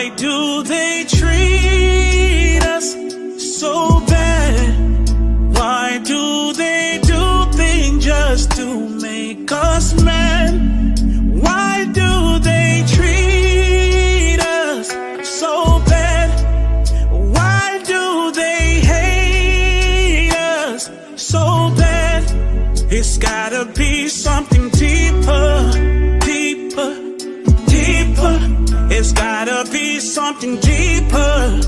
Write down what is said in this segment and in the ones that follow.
Why do they treat us so bad? Why do they do things just to make us mad? Why do they treat us so bad? Why do they hate us so bad? It's gotta be something deeper, deeper, deeper. It's gotta be something deeper,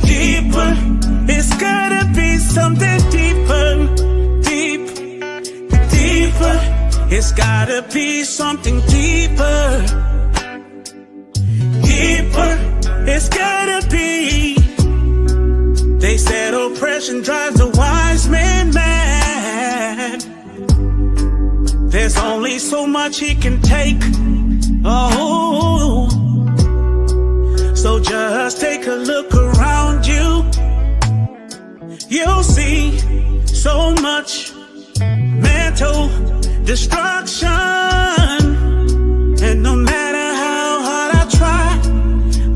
deeper. It's gotta be something deeper, deep, deeper. It's gotta be something deeper, deeper. It's gotta be. They said oppression drives the wise man mad. There's only so much he can take. Oh, so just take a look around you. You'll see so much mental destruction. And no matter how hard I try,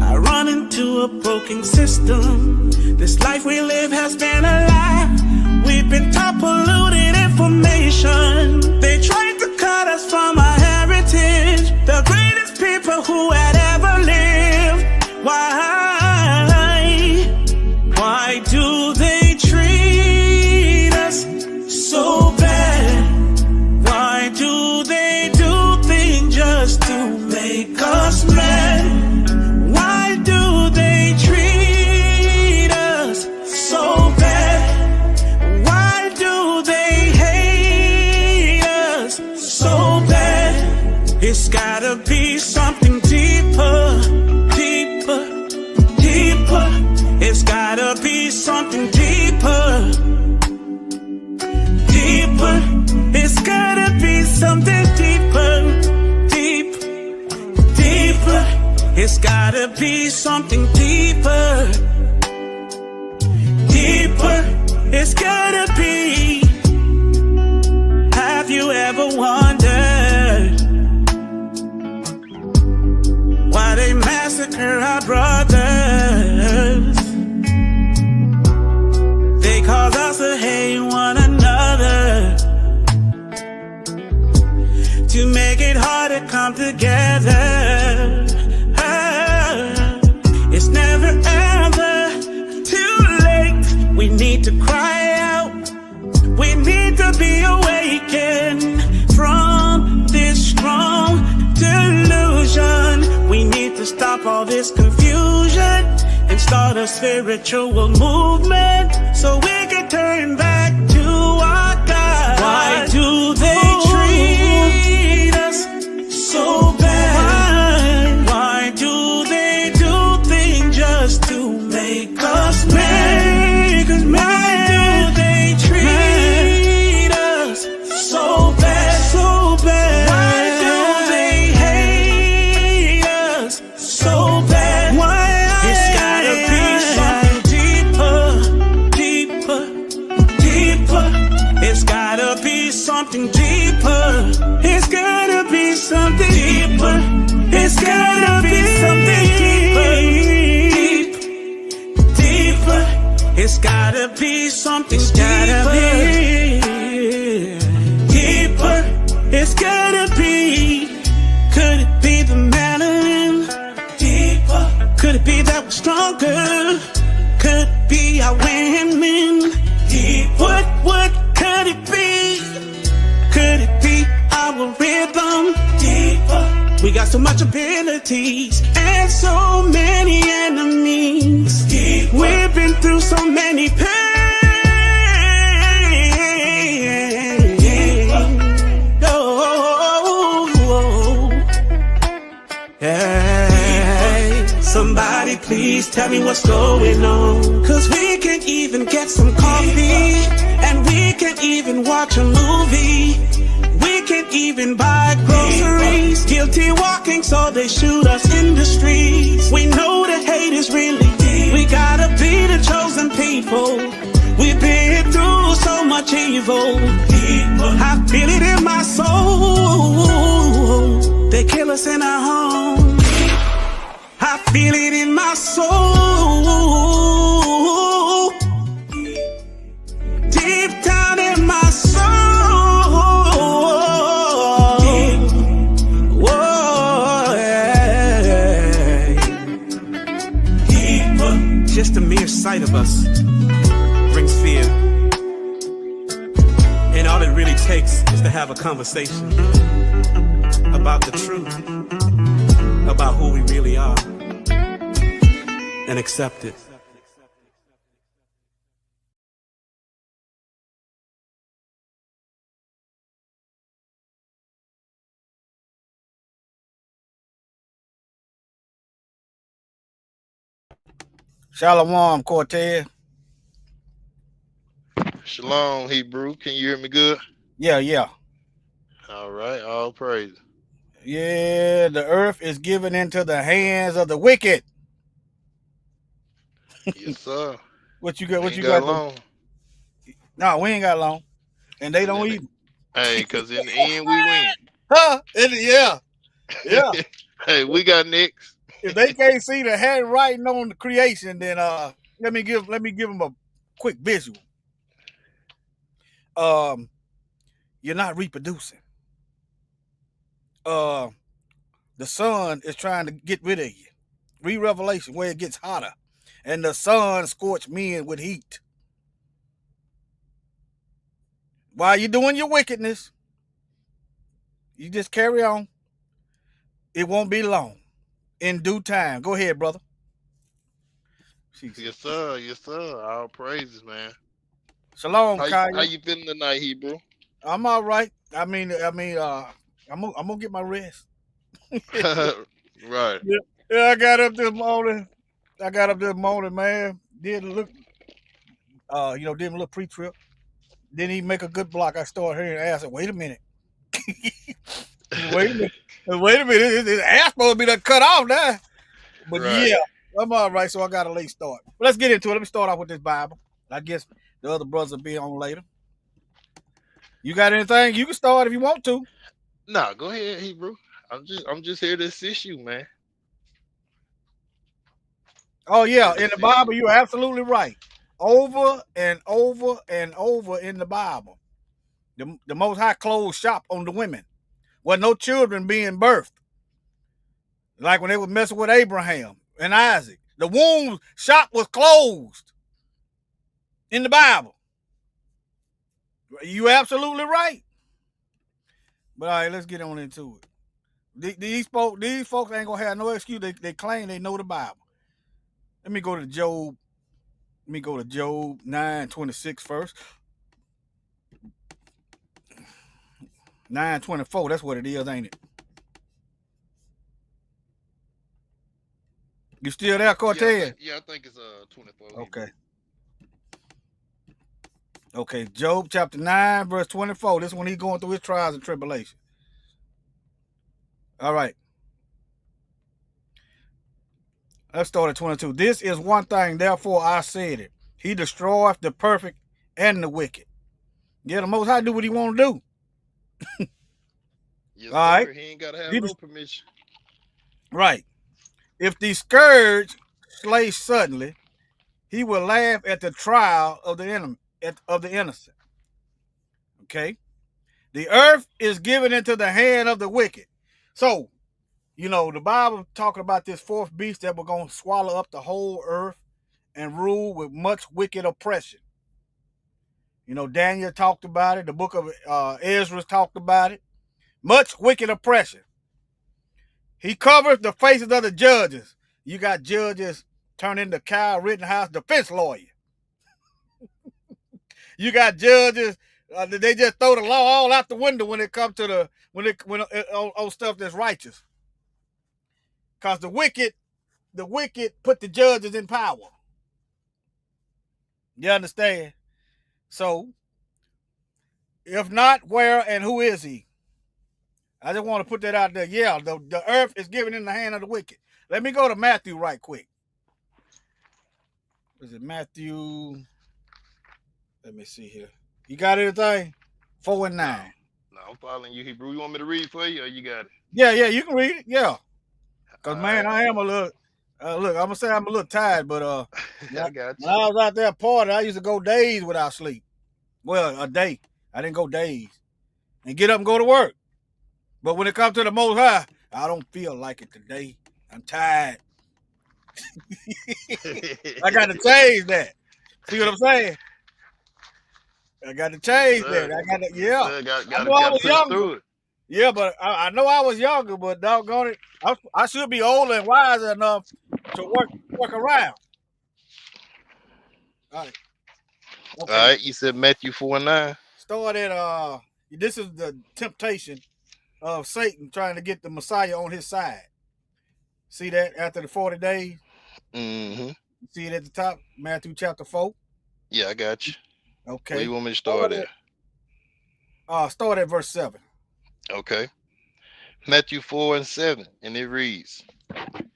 I run into a broken system. This life we live has been a lie. We've been taught polluted information. They tried to cut us from our heritage, the greatest people who had ever lived. Why do they treat us so bad? Why do they do things just to make us mad? Why do they treat us so bad? Why do they hate us so bad? It's gotta be something deeper, deeper, deeper. It's gotta be something deeper, deeper. It's gotta be something deeper, deep, deeper. It's gotta be something deeper, deeper. It's gotta be. Have you ever wondered why they massacre our brothers? They cause us to hate one another, to make it hard to come together. It's never ever too late. We need to cry out. We need to be awakened from this strong delusion. We need to stop all this confusion and start a spiritual movement so we can turn back to our God. Why do they treat us so bad? Why do they do things just to make us mad? Why do they treat us so bad, so bad? Why do they hate us so bad? Why? It's gotta be something deeper, deeper, deeper. It's gotta be something deeper. It's gotta be something deeper. It's gotta be something deeper, deep, deeper. It's gotta be something deeper, deeper. It's gotta be. Could it be the melanin? Deeper. Could it be that we're stronger? Could it be our women? Deeper. What could it be? Could it be our rhythm? Deeper. We got so much abilities and so many enemies. Deeper. We've been through so many pain. Oh, hey, somebody please tell me what's going on. 'Cause we can't even get some coffee, and we can't even watch a movie. We can't even buy groceries. Guilty walking, so they shoot us in the streets. We know the hate is really deep. We gotta be the chosen people. We've been through so much evil. I feel it in my soul. They kill us in our home. Feel it in my soul. Deep down in my soul. Whoa, yeah. Just the mere sight of us brings fear. And all it really takes is to have a conversation about the truth, about who we really are, and accept it. Shalom, Cortez. Shalom, Hebrew. Can you hear me good? Yeah. All right, all praise. Yeah, the earth is given into the hands of the wicked. Yes, sir. What you got? We What ain't you got got? long. No, we ain't got long, and they Cause don't in the, either. cause in the end we win. Huh? Yeah. Hey, we got next. If they can't see the handwriting on the creation, then let me give them a quick visual. You're not reproducing. The sun is trying to get rid of you. Read Revelation where it gets hotter, and the sun scorched men with heat. While you're doing your wickedness, you just carry on. It won't be long. In due time. Go ahead, brother. Yes, sir. Yes, sir. All praises, man. Shalom, How Kaya. you feeling tonight, Hebrew? I'm all right. I'm gonna get my rest. Right. Yeah, I got up this morning. Man. Didn't look, did a little pre-trip. Didn't even make a good block. I started hearing ass. Wait a minute. Wait a minute. This ass supposed to be done cut off now. But Right. yeah, I'm all right. So I got a late start. But let's get into it. Let me start off with this Bible. I guess the other brothers will be on later. You got anything? You can start if you want to. Nah, go ahead, Hebrew. I'm just here to assist you, man. Oh yeah, Here to in the assist Bible, you. you're absolutely right. Over and over and over in the Bible, the Most High closed shop on the women. Well, no children being birthed. Like when they were messing with Abraham and Isaac, the womb shop was closed in the Bible. You absolutely right. But all right, let's get on into it. These folks ain't gonna have no excuse. They claim they know the Bible. Let me go to Job. Let me go to Job 9:26 first. 9:24. That's what it is, ain't it? You still there, Cortez? I think it's 24. Okay. Okay, Job chapter 9, verse 24. This is when he's going through his trials and tribulations. All right. Let's start at 22. This is one thing, therefore I said it. He destroyeth the perfect and the wicked. Yeah, the Most High do what he want to do. Yes, all right. Sir. He ain't gotta have no permission. Right. If the scourge slay suddenly, he will laugh at the trial of the enemy, of the innocent. Okay. The earth is given into the hand of the wicked. So, the Bible talking about this fourth beast that we're going to swallow up the whole earth and rule with much wicked oppression. Daniel talked about it. The book of Ezra talked about it. Much wicked oppression. He covers the faces of the judges. You got judges turn into Kyle Rittenhouse defense lawyer. You got judges, they just throw the law all out the window when it comes to on stuff that's righteous. Because the wicked put the judges in power. You understand? So, if not, where and who is he? I just want to put that out there. Yeah, the earth is given in the hand of the wicked. Let me go to Matthew right quick. Is it Matthew? Let me see here. You got anything? 4 and 9. No, I'm following you, Hebrew. You want me to read for you, or you got it? Yeah, you can read it. Yeah. Because, man, right. I am a little Look, I'm gonna say I'm a little tired, but I got when I you. was out there partying, I used to go days without sleep. Well, a day. I didn't go days. And get up and go to work. But when it comes to the Most High, I don't feel like it today. I'm tired. I got to change that. See what I'm saying? I got to change that. I got to, yeah. Sir, I got know I to was push younger. through it. Yeah, but I know I was younger, but doggone it, I should be older and wiser enough to work around. All right. Okay. All right, you said Matthew 4:9. Start at this is the temptation of Satan trying to get the Messiah on his side. See that after the 40 days? Mm-hmm. See it at the top, Matthew chapter 4. Yeah, I got you. Okay. Where you want me to start at? Start at verse 7. Okay. Matthew 4:7, and it reads,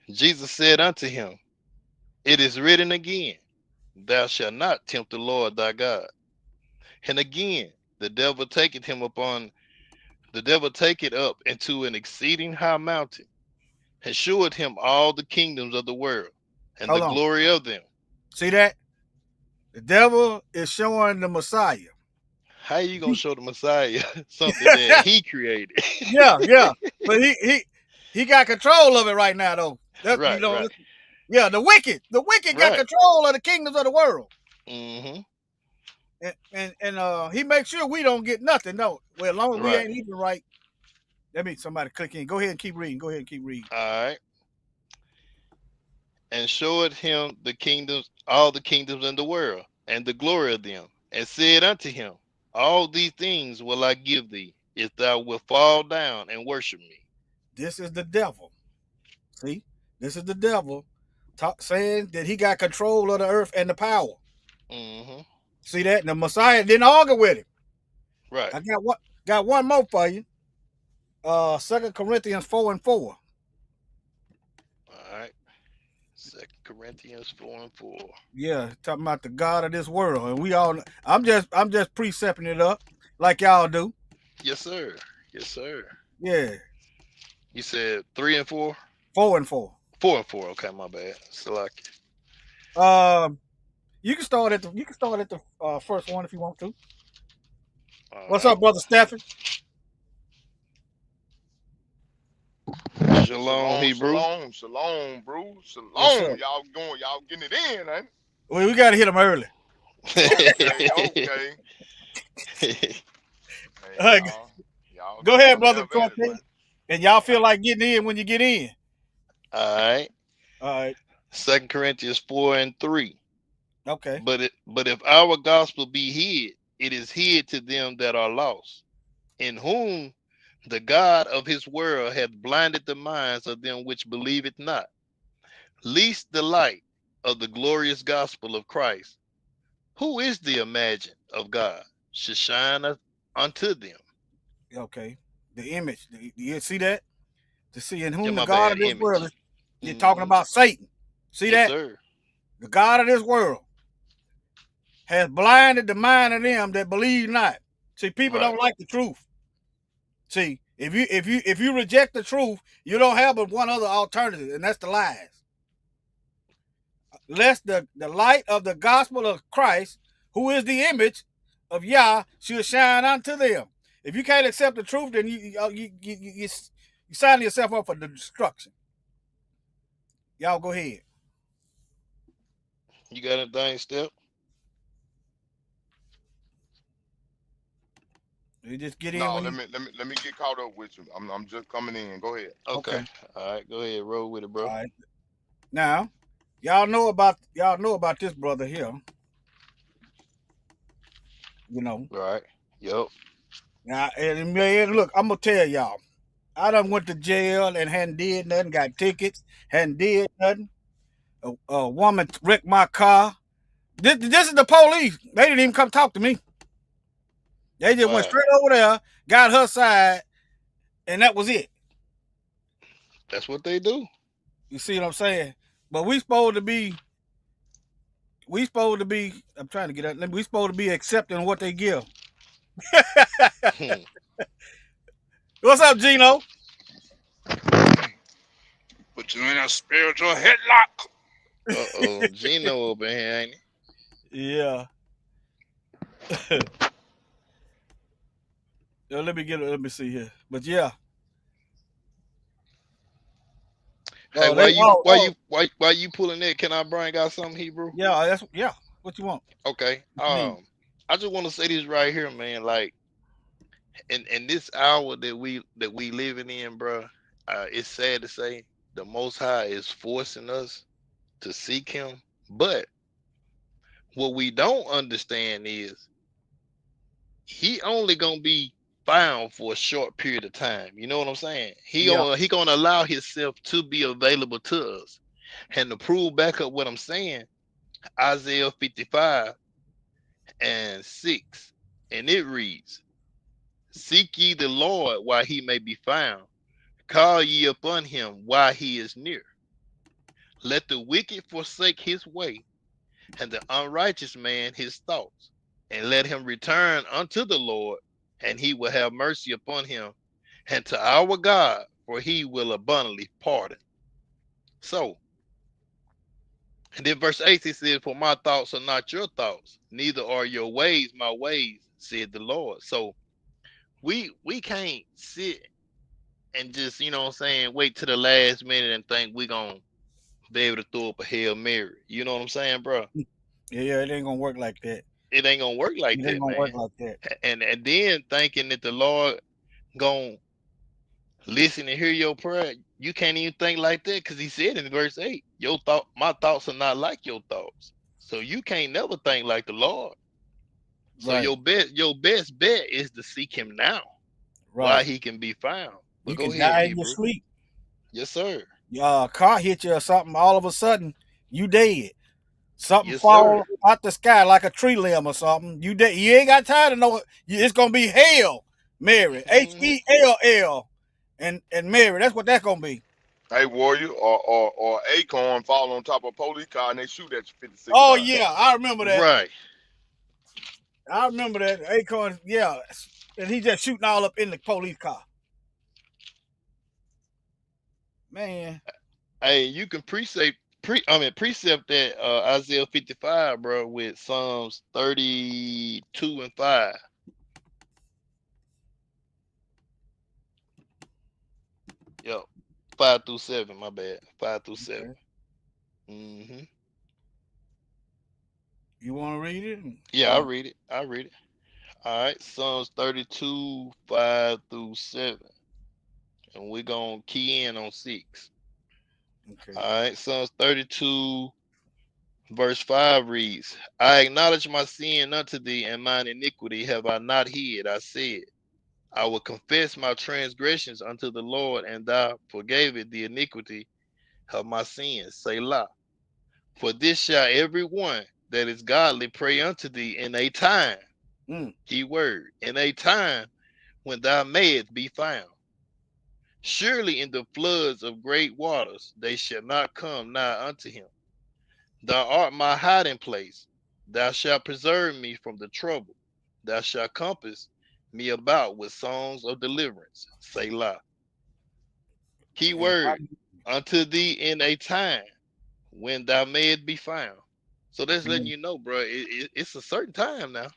Jesus said unto him, it is written again, thou shalt not tempt the Lord thy God. And again, the devil taketh up into an exceeding high mountain, and shewed him all the kingdoms of the world, and Hold the on. glory of them. See that? The devil is showing the Messiah. How you gonna show the Messiah something that he created? Yeah. But he got control of it right now, though. That's, Right, right. Yeah, the wicked got Right. control of the kingdoms of the world. Mm-hmm. And he makes sure we don't get nothing. No, well, as long as we Right. ain't even right. Let me somebody click in. Go ahead and keep reading. All right. And showed him the kingdoms, all the kingdoms in the world, and the glory of them, and said unto him, all these things will I give thee, if thou wilt fall down and worship me. This is the devil. See, this is the devil saying that he got control of the earth and the power. Mm-hmm. See that? And the Messiah didn't argue with him. Right. I got one more for you. 2 Corinthians 4:4. All right. 2 Corinthians 4:4. Yeah, talking about the God of this world, and we all. I'm just precepting it up like y'all do. Yes, sir. Yes, sir. Yeah. You said 3 and 4. 4 and 4. 4 and 4. Okay, my bad. Select. You can start at the first one if you want to. What's right. up, brother Stephen? Shalom, Hebrew. Shalom, bro. Shalom. Yes, y'all getting it in, ain't it? Well, we got to hit them early. Okay. Hey, y'all go ahead, brother have at it, Cortez. And y'all feel like getting in when you get in. All right. All right. 2 Corinthians 4 and 3. Okay. But if our gospel be hid, it is hid to them that are lost, in whom the God of his world hath blinded the minds of them which believe it not, lest the light of the glorious gospel of Christ, who is the image of God, should shine unto them. Okay. The image. You see that? To see in whom Yeah, the God of this image. world is. You're talking about Satan. See Yes, that? sir. The God of this world has blinded the mind of them that believe not. See, people don't like the truth. See, if you reject the truth, you don't have but one other alternative, and that's the lies. Lest the light of the gospel of Christ, who is the image of Yah, should shine unto them. If you can't accept the truth, then you sign yourself up for the destruction. Y'all go ahead. You got anything, Step? You just get in. No, let me get caught up with you. I'm just coming in. Go ahead. Okay. All right, go ahead, roll with it, bro. All right. Now, y'all know about this brother here. You know. Right. Yep. Now, and man, look, I'm gonna tell y'all, I done went to jail and hadn't did nothing, got tickets, hadn't did nothing. A woman wrecked my car. This is the police. They didn't even come talk to me. They just went straight over there, got her side, and that was it. That's what they do. You see what I'm saying? But we supposed to be, I'm trying to get out. We supposed to be accepting what they give. What's up, Gino? Put you in a spiritual headlock. Uh-oh, Gino up in here, ain't he? Yeah. Let me see here. But yeah. Hey, Oh, they why you pulling that? Can I bring out something, Hebrew? yeah. What you want? Okay. What you need? I just want to say this right here, man. Like, in this hour that we living in, bro, it's sad to say the Most High is forcing us to seek Him. But what we don't understand is He only gonna be found for a short period of time. You know what I'm saying? Yeah. He gonna allow Himself to be available to us. And to prove back up what I'm saying, Isaiah 55 and 6, and it reads, "Seek ye the Lord while he may be found. Call ye upon him while he is near. Let the wicked forsake his way, and the unrighteous man his thoughts. And let him return unto the Lord, and he will have mercy upon him, and to our God, for he will abundantly pardon." So, and then verse 8, he says, "For my thoughts are not your thoughts, neither are your ways my ways, said the Lord." So we can't sit and just, you know what I'm saying, wait to the last minute and think we gonna be able to throw up a Hail Mary. You know what I'm saying, bro? Yeah, it ain't gonna work like that. It ain't gonna work like It ain't that, gonna work man. like that. And then thinking that the Lord gonna listen and hear your prayer, you can't even think like that, because he said in verse 8, my thoughts are not like your thoughts. So you can't never think like the Lord. So Right. your best bet is to seek him now while Right. he can be found. But You go can ahead, die in your Hebrew. sleep. Yes, sir. Car hit you or something, all of a sudden you dead. Something Yes, sir. fall out the sky like a tree limb or something. You dead. You ain't got time to know it. It's gonna be Hail Mary. Mhm. Hell. And Mary. That's what that's gonna be. Hey, Warrior, or Acorn fall on top of a police car and they shoot at you 56 Oh times. yeah, I remember that. Right. I remember that. Acorn, yeah. And he just shooting all up in the police car. Man. Hey, you can precept that Isaiah 55, bro, with Psalms 32 and 5. Yep. 5 through 7, my bad. 5 through 7. Okay. Mm-hmm. You wanna read it? Yeah, I read it. All right. Psalms 32, 5 through 7. And we're gonna key in on 6. Okay. All right. Psalms 32, verse 5 reads, "I acknowledge my sin unto thee, and mine iniquity have I not hid. I said, I will confess my transgressions unto the Lord, and thou forgavest the iniquity of my sins. Selah. For this shall every one that is godly pray unto thee in a time," key word, "in a time when thou mayest be found. Surely in the floods of great waters they shall not come nigh unto him. Thou art my hiding place. Thou shalt preserve me from the trouble. Thou shalt compass me about with songs of deliverance. Selah." Key word, "unto thee in a time when thou mayest be found." So that's letting you know, bro, it's a certain time now.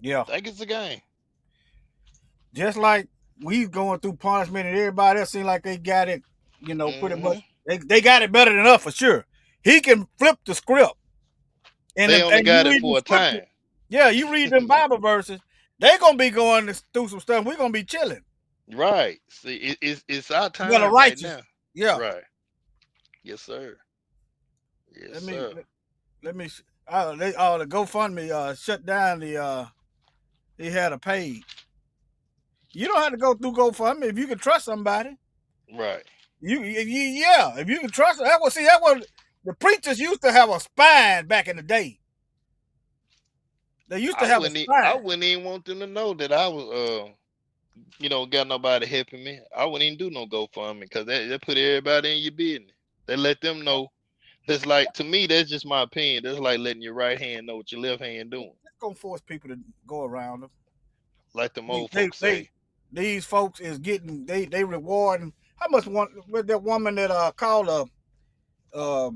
Yeah. I think it's a game. Just like we going through punishment and everybody else seem like they got it, pretty much. They got it better than us for sure. He can flip the script. And They only and you got it read the for a scripture. time. Yeah, you read them Bible verses, they gonna be going through some stuff. We're gonna be chilling. Right. See, it's our You know, time right righteous. now. Yeah. Right. Yes, sir. Yes, Let me sir. let me the GoFundMe shut down he had a page. You don't have to go through GoFundMe if you can trust somebody. Right. If you can trust that was the preachers used to have a spine back in the day. They used to have a I spine. wouldn't even want them to know that I was got nobody helping me. I wouldn't even do no GoFundMe, because they put everybody in your business. They let them know. That's like, to me, that's just my opinion. That's like letting your right hand know what your left hand doing. It's gonna force people to go around them. Like the old folks say. These folks is getting they rewarding How much one with that woman that called a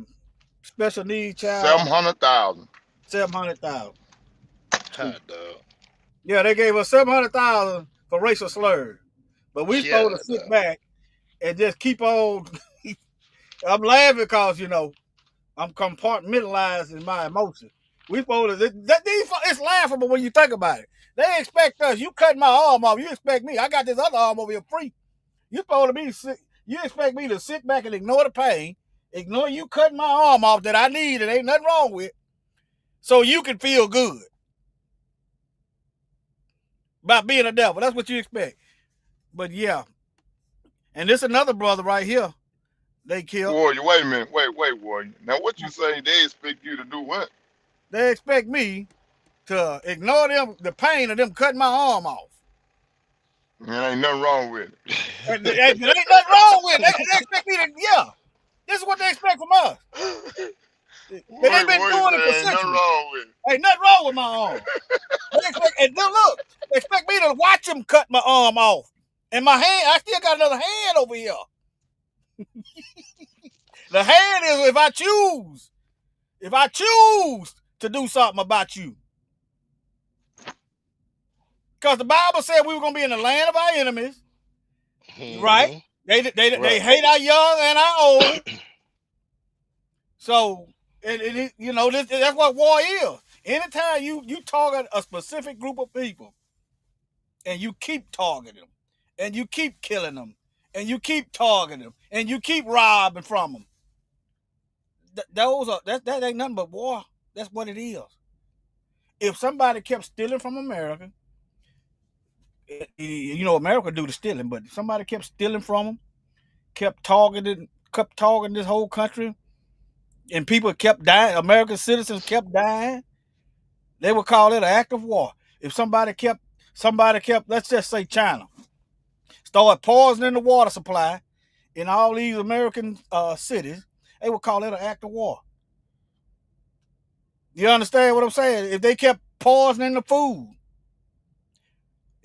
special needs child? 700,000. 700,000. Hot dog. Yeah, they gave us 700,000 for racial slurs, but we supposed Yeah, to sit dog. back and just keep on. I'm laughing because I'm compartmentalizing my emotions. We supposed to it's laughable when you think about it. They expect us. You cut my arm off. You expect me. I got this other arm over here free. You supposed to be. You expect me to sit back and ignore the pain, ignore you cutting my arm off that I need and ain't nothing wrong with, so you can feel good about being a devil. That's what you expect. But yeah, and this another brother right here. They killed. Warrior, wait a minute. Wait, Warrior. Now, what you say they expect you to do what? They expect me to ignore them, the pain of them cutting my arm off. There ain't nothing wrong with it. And there ain't nothing wrong with it. They expect me to, yeah. This is what they expect from us. They've been doing it for ain't nothing centuries. wrong with it. Ain't nothing wrong with my arm. And then look, they expect me to watch them cut my arm off. And my hand, I still got another hand over here. The hand is if I choose to do something about you. Because the Bible said we were going to be in the land of our enemies. Right? They hate our young and our old. So, that's what war is. Anytime you target a specific group of people and you keep targeting them and you keep killing them and you keep targeting them and you keep robbing from them, that ain't nothing but war. That's what it is. If somebody kept stealing from America, America do the stealing, but if somebody kept stealing from them, kept targeting this whole country, and people kept dying, American citizens kept dying, they would call it an act of war. If somebody kept, let's just say China, start poisoning the water supply in all these American cities, they would call it an act of war. You understand what I'm saying? If they kept poisoning the food,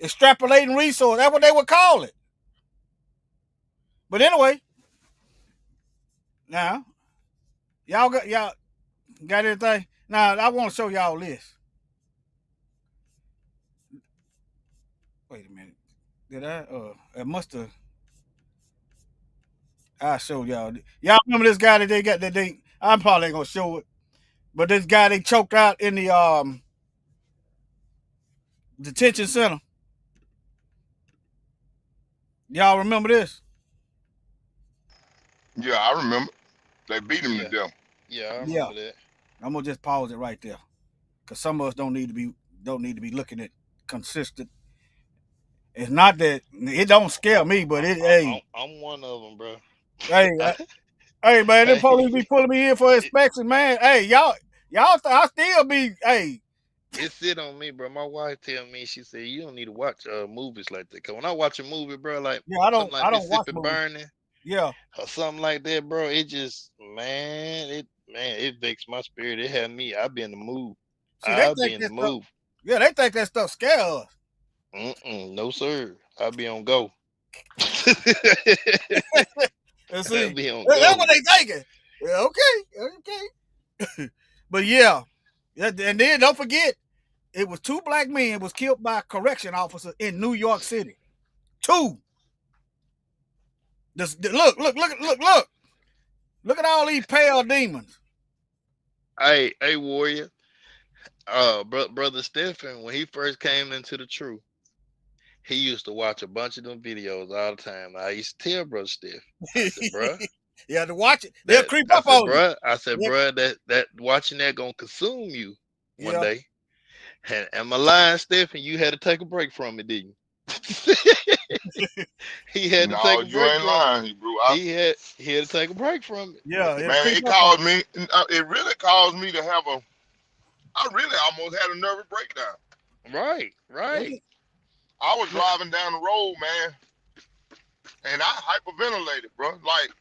extrapolating resources, that's what they would call it. But anyway, now, y'all got anything? Now, I want to show y'all this. Wait a minute. Did I? It must have. I'll show y'all. Y'all remember this guy that they got that they? I'm probably ain't gonna show it, but this guy they choked out in the detention center. Y'all remember this? Yeah, I remember. They beat him to death. Yeah, I remember that. I'm gonna just pause it right there, cause some of us don't need to be looking at consistent. It's not that it don't scare me, but I'm one of them, bro. Hey, hey, man, them police be pulling me in for inspection, man. Hey, y'all, I still be, hey. It sit on me, bro. My wife tell me, she said, you don't need to watch movies like that. Cause when I watch a movie, bro, like I don't watch Mississippi movies. Burning, Yeah, or something like that, bro. It just, it vexed my spirit. It had me. I be in the mood. I be in the mood. Yeah, they think that stuff scare us. No, sir. I be on go. Let's see. Be on That's go. what they thinking. Yeah, okay. But yeah, and then don't forget, it was 2 black men was killed by correction officers in New York City. 2. Look at all these pale demons. Hey, Warrior. Brother Stephen, when he first came into the truth, he used to watch a bunch of them videos all the time. I used to tell Brother Steph, I said, bro, you have to watch it. They'll creep up on you. I said, bro, that watching that gonna consume you one day. And am I lying, Stephen? You had to take a break from it, didn't you? He had to take a break. You ain't lying, Hebrew. He had to take a break from it. Yeah, man, it caused me. It really caused me to have a. I really almost had a nervous breakdown. Right. I was driving down the road, man, and I hyperventilated, bro. Like,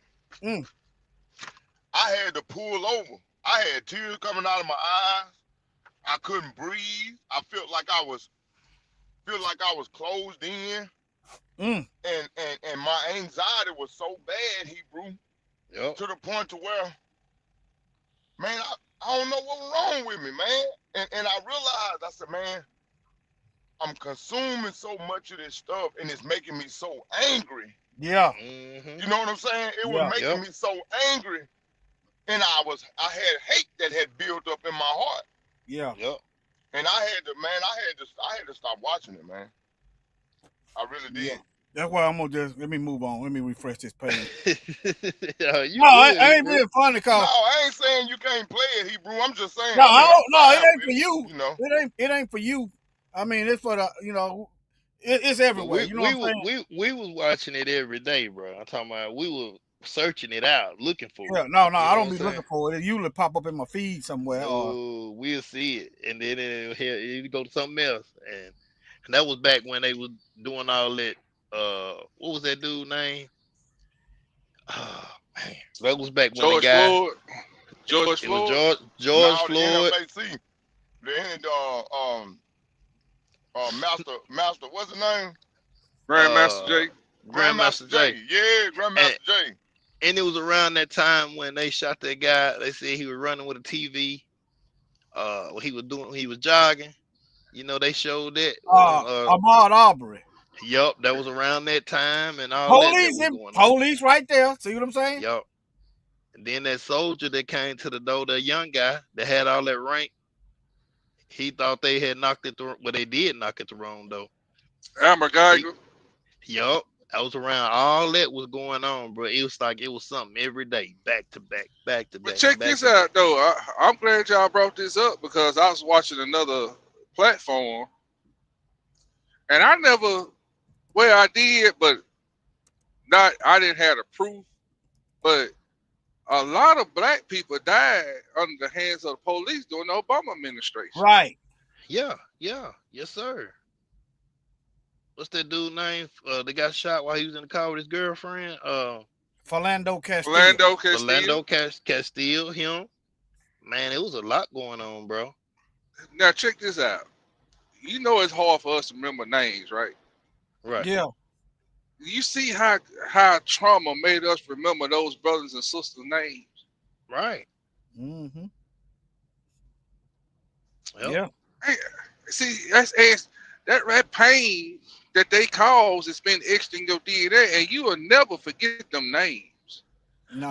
I had to pull over. I had tears coming out of my eyes. I couldn't breathe. I felt like I was closed in. And my anxiety was so bad, Hebrew, Yep. to the point to where, man, I don't know what was wrong with me, man. And I realized, I said, man, I'm consuming so much of this stuff, and it's making me so angry. Yeah. Mm-hmm. You know what I'm saying? It was Yeah. making me so angry, and I had hate that had built up in my heart, Yeah. Yep. and I had to stop watching it, man. I really did. Yeah. That's why I'm gonna just let me move on. Let me refresh this page. Yeah, you No, I good, ain't bro. being funny, No, cause I ain't saying you can't play it, Hebrew. I'm just saying. no, I mean, I'm no, it fine ain't with for you. You know. It ain't for you. I mean, it's for the it's But everywhere. You know what I'm saying? we was watching it every day, bro. I'm talking about we were searching it out, looking for Yeah. it. No, You know I what don't I'm be saying? looking for it. It usually pop up in my feed somewhere. No, we'll see it, and then you go to something else, and that was back when they was doing all that. What was that dude name? Oh, man, that was back when the George guy. Floyd. George It was Floyd. George Now the Floyd. NFAC, the master, what's his name? Grandmaster Jay. Grandmaster Jay. Yeah, Grandmaster Jay. And it was around that time when they shot that guy. They said he was running with a TV. What he was jogging. You know, they showed that on Ahmaud Arbery. Yup, that was around that time and all that was going on. Police right there. See what I'm saying? Yup. And then that soldier that came to the door, that young guy that had all that rank, he thought they had knocked it through, but they did knock it the wrong door. Amber Geiger. Yup. I was around. All that was going on, bro. It was like it was something every day, back to back, back to back. But check back this to out, back. though. I'm glad y'all brought this up because I was watching another platform, and I never, well, I did, but I didn't have the proof. But a lot of black people died under the hands of the police during the Obama administration. Right. Yeah, yes, sir. What's that dude name? They got shot while he was in the car with his girlfriend. Philando Castile. Philando Castile, him. Man, it was a lot going on, bro. Now check this out. You know it's hard for us to remember names, right? Right. Yeah. You see how trauma made us remember those brothers and sisters' names. Right. Mm-hmm. Yep. Yeah. Hey, see, that pain that they cause is been etched in your DNA, and you will never forget them names. No.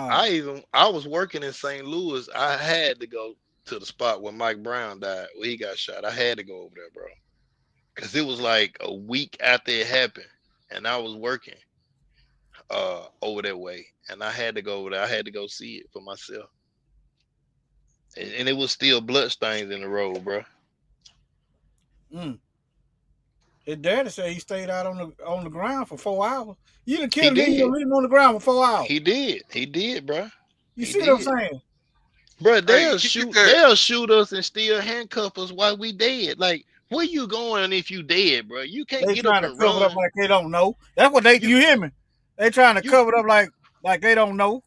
I was working in St. Louis. I had to go to the spot where Mike Brown died, where he got shot. I had to go over there, bro, because it was like a week after it happened, and I was working over that way, and I had to go over there. I had to go see it for myself, and it was still bloodstains in the road, bro. His daddy said he stayed out on the ground for 4 hours. You done killed He him, did. you leave him on the ground for 4 hours. He did, bro. You He see what I'm did. saying? Bro, Hey, they'll shoot us and still handcuff us while we dead. Like, where you going if you dead, bro? You can't They get up trying to and cover it up run. like they don't know. That's what you hear me? They trying to cover it up like they don't know.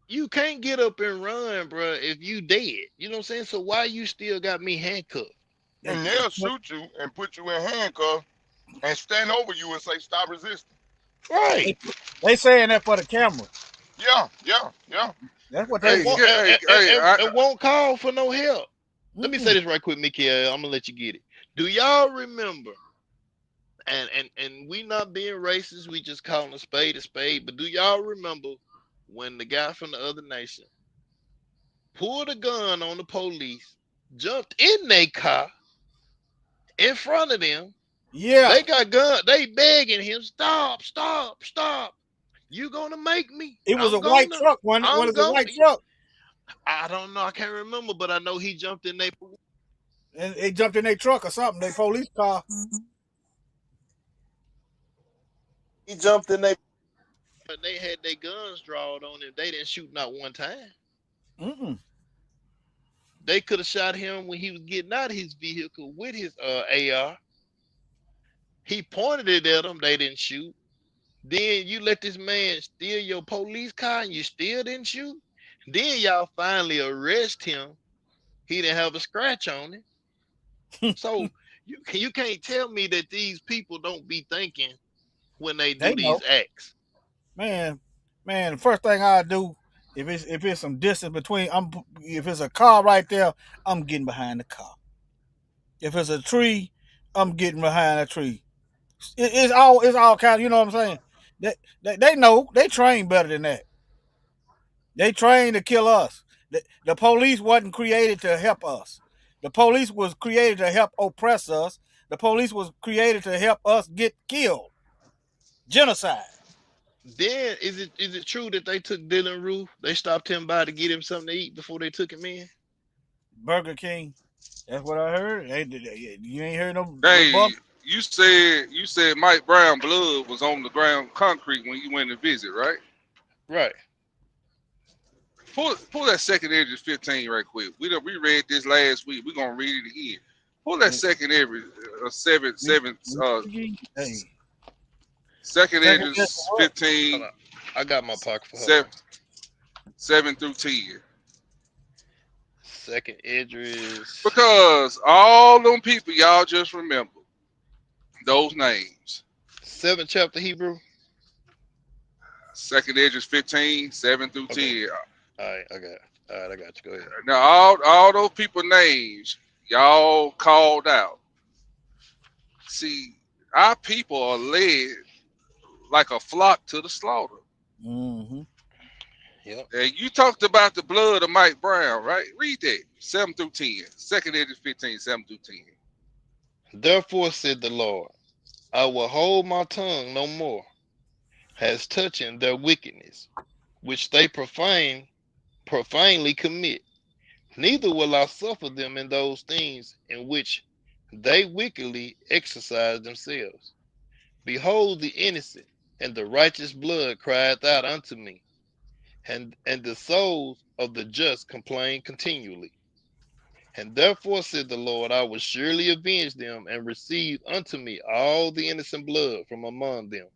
You can't get up and run, bro, if you dead. You know what I'm saying? So why you still got me handcuffed? And they'll shoot you and put you in handcuffs and stand over you and say, stop resisting. Right. They saying that for the camera. Yeah. That's what they It won't call for no help. Let me say this right quick, Mickey. I'm gonna let you get it. Do y'all remember? And we not being racist, we just calling a spade, but do y'all remember when the guy from the other nation pulled a gun on the police, jumped in their car in front of them? Yeah. They got gun, they begging him, stop. You gonna make me? It was a white truck, wasn't it? What is a white truck? I don't know. I can't remember, but I know he jumped in their and they jumped in their truck or something, their police car. He jumped in their. They had their guns drawn on him. They didn't shoot not one time. They could have shot him when he was getting out of his vehicle with his AR. He pointed it at them. They didn't shoot. Then you let this man steal your police car and you still didn't shoot. Then y'all finally arrest him. He didn't have a scratch on it. So you can't tell me that these people don't be thinking when they They do these know. acts? Man, the first thing I do, if it's some distance between, if it's a car right there, I'm getting behind the car. If it's a tree, I'm getting behind a tree. It's all kind of, you know what I'm saying? They know, they train better than that. They train to kill us. The police wasn't created to help us. The police was created to help oppress us. The police was created to help us get killed. Genocide. Then is it true that they took Dylan Roof? They stopped him by to get him something to eat before they took him in. Burger King. That's what I heard. You ain't heard no Hey, bump. you said Mike Brown blood was on the ground concrete when you went to visit, right? Right. Pull that second Edges 15 right quick. We read this last week. We're gonna read it again. Pull that second Edges seven Hey. second Second Edges Edges what? 15 I got my pocket for 7 through 10. Second Idris. Because all them people y'all just remember those names. 7th chapter Hebrew. Second Edges 15, 7 through 10. All right, I got you. Go ahead. Now all those people names y'all called out. See, our people are led like a flock to the slaughter. Mm-hmm. Yep. And you talked about the blood of Mike Brown, right? Read that 7 through 10. Second Edges 15, 7 through 10. Therefore said the Lord, I will hold my tongue no more, as touching their wickedness, which they profanely commit. Neither will I suffer them in those things in which they wickedly exercise themselves. Behold, the innocent and the righteous blood crieth out unto me, and the souls of the just complain continually. And therefore said the Lord, I will surely avenge them and receive unto me all the innocent blood from among them.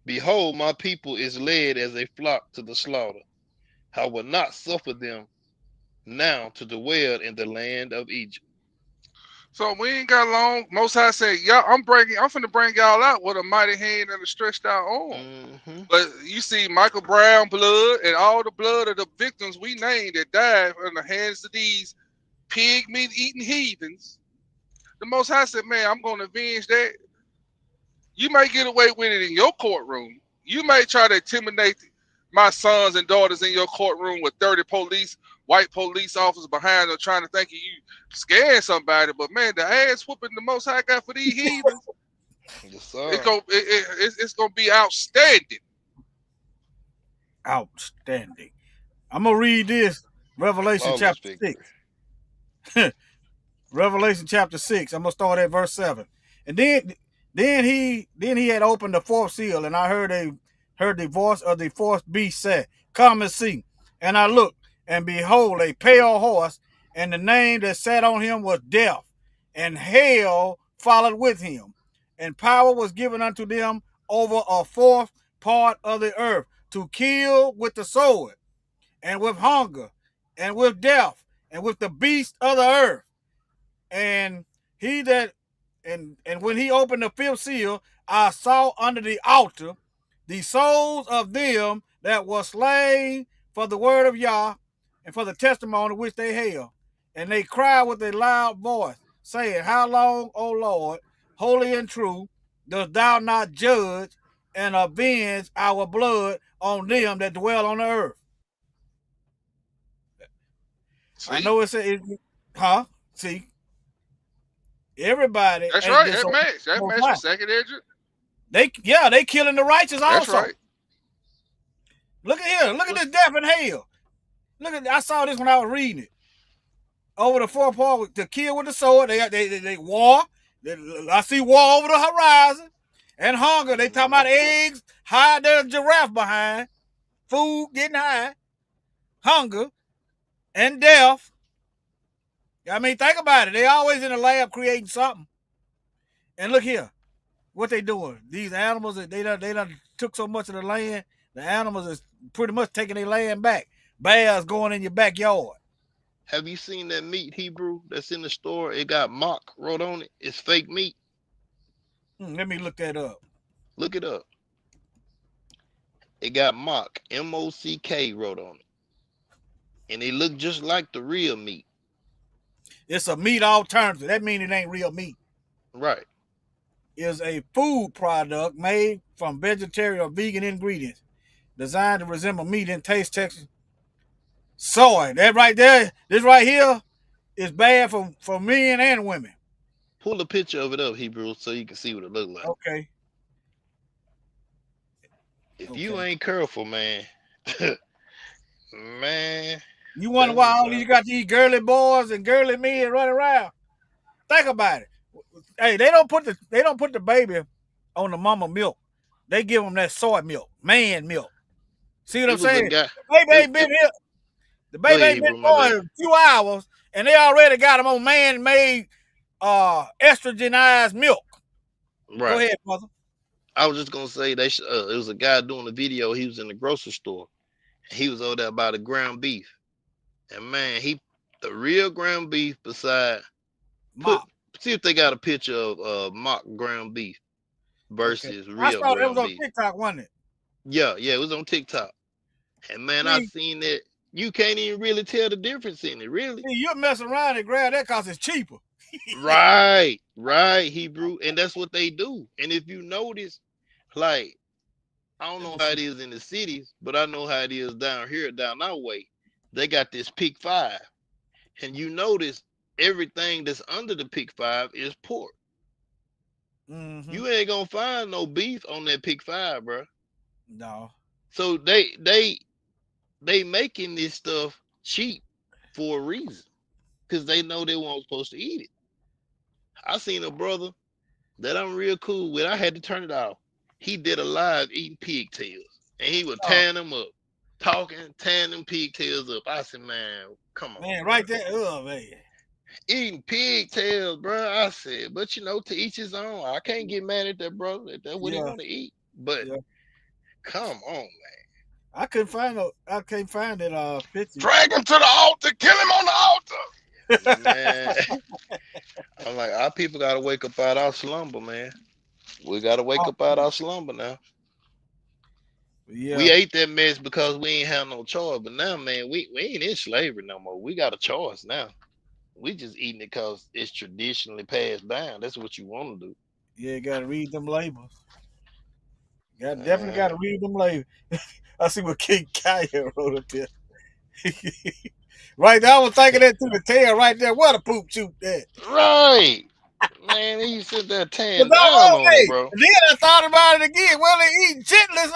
Behold, my people is led as a flock to the slaughter. I will not suffer them now to dwell in the land of Egypt. So we ain't got long. Most High said, y'all, I'm finna bring y'all out with a mighty hand and a stretched out arm. Mm-hmm. But you see Michael Brown blood and all the blood of the victims we named that died in the hands of these pig meat eating heathens. The Most High said, man, I'm gonna avenge that. You may get away with it in your courtroom. You may try to intimidate my sons and daughters in your courtroom with 30 white police officers behind them trying to think you scaring somebody. But man, the ass whooping the Most High got for these heathens, Yes, sir. it's gonna be outstanding. Outstanding. I'm gonna read this. Revelation Flawless chapter victory. 6. Revelation chapter 6. I'm gonna start at verse 7. And then he had opened the fourth seal, and I heard the voice of the fourth beast say, come and see. And I looked, and behold, a pale horse, and the name that sat on him was Death, and hell followed with him. And power was given unto them over a fourth part of the earth, to kill with the sword, and with hunger, and with death, and with the beast of the earth. And when he opened the fifth seal, I saw under the altar the souls of them that were slain for the word of Yah and for the testimony which they held. And they cried with a loud voice, saying, how long, O Lord, holy and true, dost thou not judge and avenge our blood on them that dwell on the earth? See? I know huh? See? Everybody. That's right. That match for second Edges. They killing the righteous also. That's right. Look at here. Look at this death and hell. I saw this when I was reading it. Over the fourth part to kill with the sword. They war. I see war over the horizon. And hunger. They talking about eggs. Hide their giraffe behind. Food getting high. Hunger. And death. I mean, think about it. They always in the lab creating something. And look here. What they doing? These animals, they done took so much of the land. The animals is pretty much taking their land back. Bears going in your backyard. Have you seen that meat, Hebrew, that's in the store? It got mock wrote on it. It's fake meat. Let me look that up. Look it up. It got mock, M-O-C-K wrote on it. And they look just like the real meat. It's a meat alternative. That means it ain't real meat. Right. Is a food product made from vegetarian or vegan ingredients designed to resemble meat in taste, texture. Soy. That right there, this right here is bad for men and women. Pull a picture of it up, Hebrew, so you can see what it looks like. Okay. If you ain't careful, man, man. You wonder why all these got these girly boys and girly men running around. Think about it. Hey, they don't put the baby on the mama milk. They give them that soy milk, man milk. See what I'm saying? The baby ain't been here. The baby ain't been born a few hours, and they already got them on man-made estrogenized milk. Right. Go ahead, mother. I was just gonna say they it was a guy doing a video. He was in the grocery store. He was over there about the ground beef, and man, the real ground beef beside see if they got a picture of mock ground beef versus real ground beef. I saw it was on TikTok, wasn't it? Yeah, it was on TikTok. And man, I seen that. You can't even really tell the difference in it, really. You're messing around and grab that because it's cheaper. Right, Hebrew. And that's what they do. And if you notice, like, I don't know how it is in the cities, but I know how it is down here, down our way. They got this Pick 5. And you notice everything that's under the Pick 5 is pork. Mm-hmm. You ain't gonna find no beef on that Pick 5, bro. No. So they making this stuff cheap for a reason, because they know they weren't supposed to eat it. I seen a brother that I'm real cool with. I had to turn it off. He did a live eating pigtails, and he was tearing them up, tearing them pigtails up. I said, man, come on, man, right there, man. Eating pigtails, bro. I said, but to each his own. I can't get mad at that brother. That's what he want to eat. But come on, man. I can't find that picture. Drag him to the altar, kill him on the altar. Man, I'm like, our people gotta wake up out our slumber, man. We gotta wake up out our slumber now. Yeah. We ate that mess because we ain't have no choice. But now, man, we ain't in slavery no more. We got a choice now. We just eating it because it's traditionally passed down. That's what you want to do. Yeah, you gotta read them labels. Definitely gotta read them labels. I see what King Kaya wrote up there. Right now, I was thinking that to the tail right there. What a poop shoot that. Right. Man, he sit there tan down on it, bro. Then I thought about it again. Well, they eating chitlins.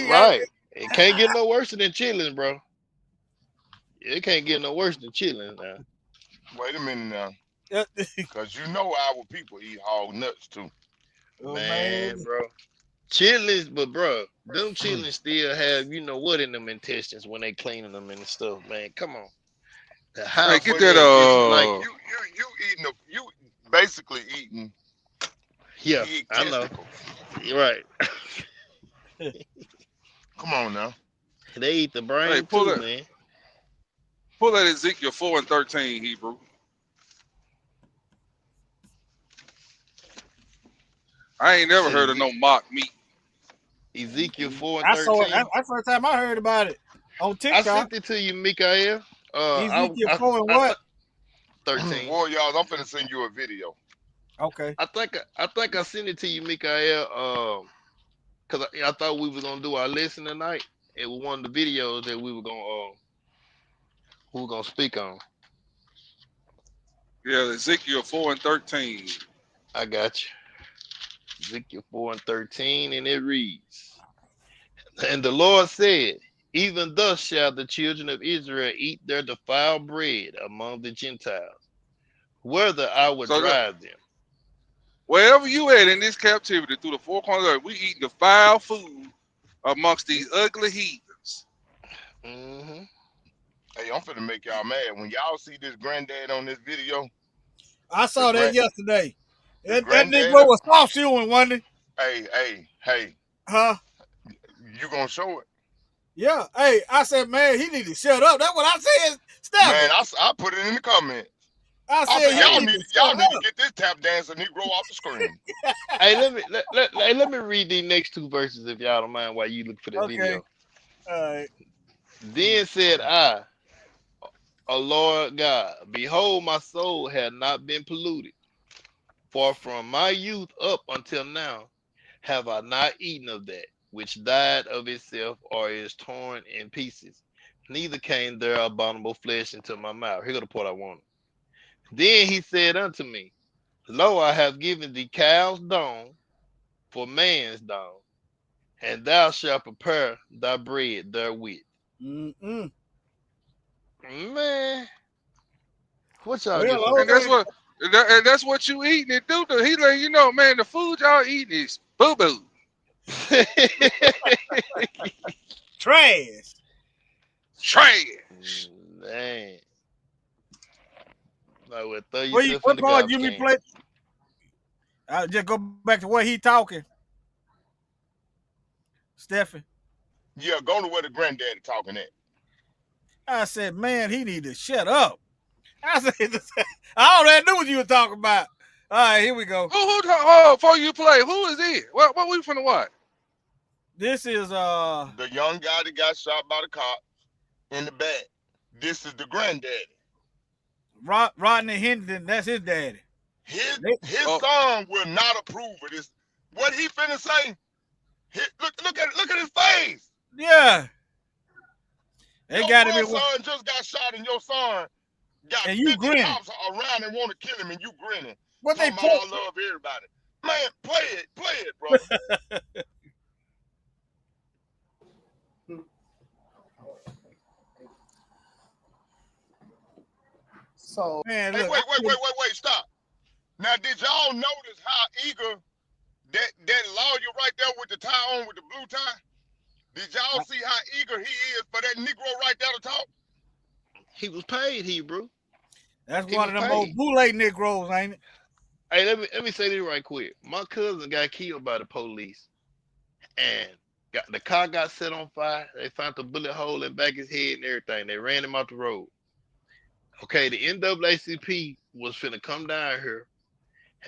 Right. It can't get no worse than chitlins, bro. It can't get no worse than chitlins now. Wait a minute now. Because our people eat hog nuts too. Man, bro. Chitlins, but bro, them chitlins still have what in them intestines when they cleaning them and stuff, man. Come on. Hey, get that like you basically eating. Yeah, I know. You're right. Come on now. They eat the brain too, man. Pull that Ezekiel 4:13, Hebrew. I ain't never heard of no mock meat. Ezekiel 4:13. I saw it. That's the first time I heard about it on TikTok. I sent it to you, Mikael. Ezekiel 4 and what? 13. Well, y'all, I'm finna send you a video. Okay. I think I sent it to you, Mikael. Because I thought we were gonna do our lesson tonight. It was one of the videos that we were gonna speak on. Yeah, Ezekiel 4:13. I got you. Ezekiel 4:13, and it reads, and the Lord said, even thus shall the children of Israel eat their defiled bread among the Gentiles, whether I would drive them. Wherever you at in this captivity through the four corners of the earth, we eat defiled food amongst these ugly heathens. Mm-hmm. Hey, I'm finna make y'all mad. When y'all see this granddad on this video. I saw that yesterday. That nigga was soft shoeing, wasn't he? Hey. Huh? You gonna show it? Yeah. Hey, I said, man, he need to shut up. That's what I said. Stop. Man, I put it in the comments. I I said said, y'all you need need to y'all shut need up. to get this tap dancer Negro off the screen. Hey, let me read these next two verses if y'all don't mind while you look for the Okay. video. All right. Then said I, O Lord God, behold, my soul had not been polluted, for from my youth up until now have I not eaten of that which died of itself or is torn in pieces, neither came there abominable flesh into my mouth. Here go the part I wanted. Then he said unto me, Lo, I have given thee cow's dung for man's dung, and thou shalt prepare thy bread therewith. Mm-mm. Man, what y'all get Well, from And that? that's what you eating it do. He let you know, man, the food y'all eating is boo boo. trash. Trash. Man, I would throw What, yourself in what the part garbage you be can. play? I'll just go back to what he talking. Stephen. Yeah, go to where the granddaddy talking at. I said, man, he need to shut up. I said, I already knew what you were talking about. All right, here we go. Before you play, who is it? What we finna watch? This is The young guy that got shot by the cop in the back. This is the granddaddy. Rodney Henderson. That's his daddy. His Oh. son will not approve of this. What he finna say? Look at his face. Yeah. They Your got him in, grandson just got shot, and your son got and you 50 grinning. cops around and want to kill him, and you grinning. What they Talking about put? I love everybody. Man, play it, brother. So Man, Hey, look. wait, stop. Now, did y'all notice how eager that lawyer right there with the tie on with the blue tie? Did y'all see how eager he is for that Negro right there to talk? He was paid, Hebrew. That's He one was of them old paid. boule Negroes, ain't it? Hey, let me say this right quick. My cousin got killed by the police, and the car got set on fire. They found the bullet hole in the back of his head and everything. They ran him out the road. Okay, the NAACP was finna come down here,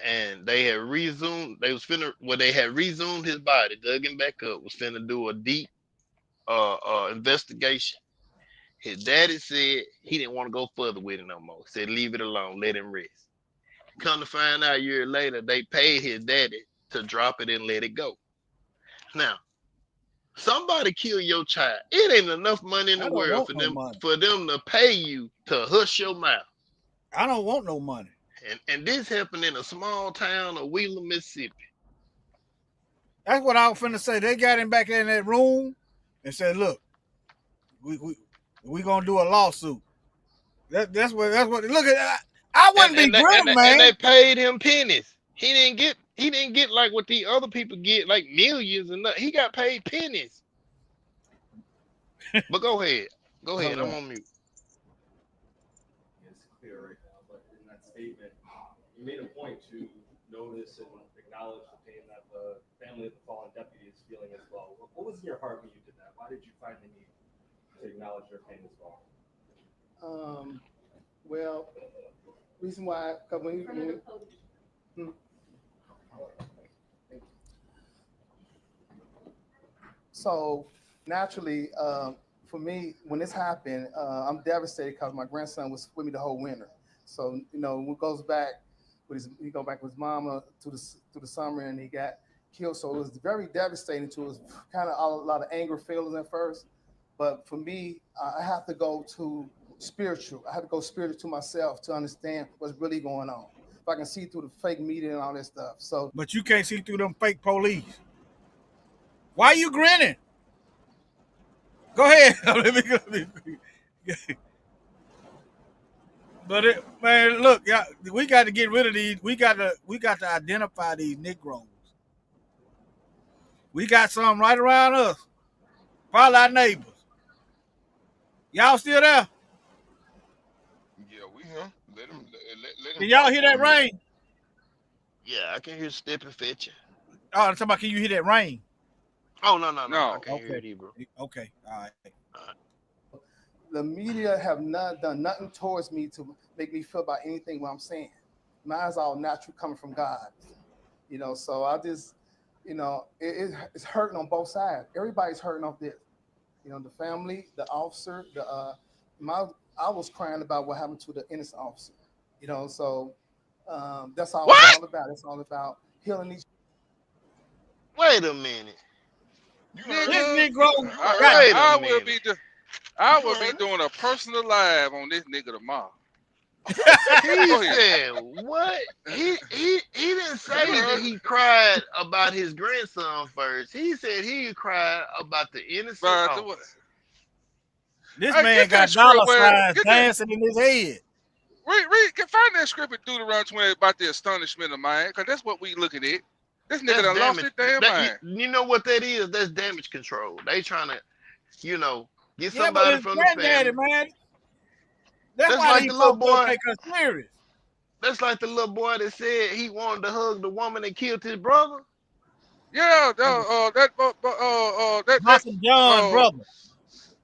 and they had resumed. They had resumed his body, dug him back up. Was finna do a deep investigation. His daddy said he didn't want to go further with it no more. Said leave it alone, let him rest. Come to find out a year later, they paid his daddy to drop it and let it go. Now, somebody kill your child. It ain't enough money in I the don't world want no money. for them to pay you to hush your mouth. I don't want no money. And this happened in a small town of Wheeler, Mississippi. That's what I was finna say. They got him back in that room and said, "Look, we gonna do a lawsuit." That's what. Look at that. I wouldn't be grinning, man. And they paid him pennies. He didn't get like what the other people get, like millions and nothing. He got paid pennies. But go ahead. Go ahead. I'm on mute. It's clear right now, but in that statement, you made a point to notice and acknowledge the pain that the family of the fallen deputy is feeling as well. What was in your heart when you did that? Why did you find the need to acknowledge their pain as well? well, reason why, because so naturally, for me, when this happened, I'm devastated because my grandson was with me the whole winter. So when it goes back he go back with his mama through the summer, and he got killed. So it was very devastating to us. Kind of a lot of anger feelings at first, but for me, I have to go to spiritual. I have to go spiritual to myself to understand what's really going on. If I can see through the fake media and all that stuff. So, but you can't see through them fake police. Why you grinning? Go ahead. Let me go. But man, look, we got to get rid of these. We got to identify these Negroes. We got some right around us. Probably our neighbors. Y'all still there? Yeah, we here. Let him. Can y'all talk hear for a that minute. rain? Yeah, I can hear stepping fetching. Oh, I'm talking about, can you hear that rain? Oh no. No. I can't hear it either, bro. Okay. All right. the media have not done nothing towards me to make me feel about anything what I'm saying. Mine's all natural coming from God, So I just, it's hurting on both sides. Everybody's hurting off this. The family, the officer, I was crying about what happened to the innocent officer. So that's all it's all about. It's all about healing each. Wait a minute. You Nigga, heard This me? Negro, You I, heard Wait me? a I will minute. be I will You be heard me? doing a personal live on this nigga tomorrow. He Go ahead. said what? He didn't say You that heard. he cried about his grandson first. He said he cried about the innocent But officer. this hey, man get that got script dollar where signs get that dancing in his head. find that script in Deuteronomy 20 about the astonishment of mind, because that's what we looking at. This nigga That's done lost damage. his damn mind. You know what that is? That's damage control. They trying to, get Yeah, but somebody his from the granddaddy, family. man. That's That's why like these the little folks don't boy. take us serious. That's like the little boy that said he wanted to hug the woman that killed his brother. Yeah, that Boston John brother.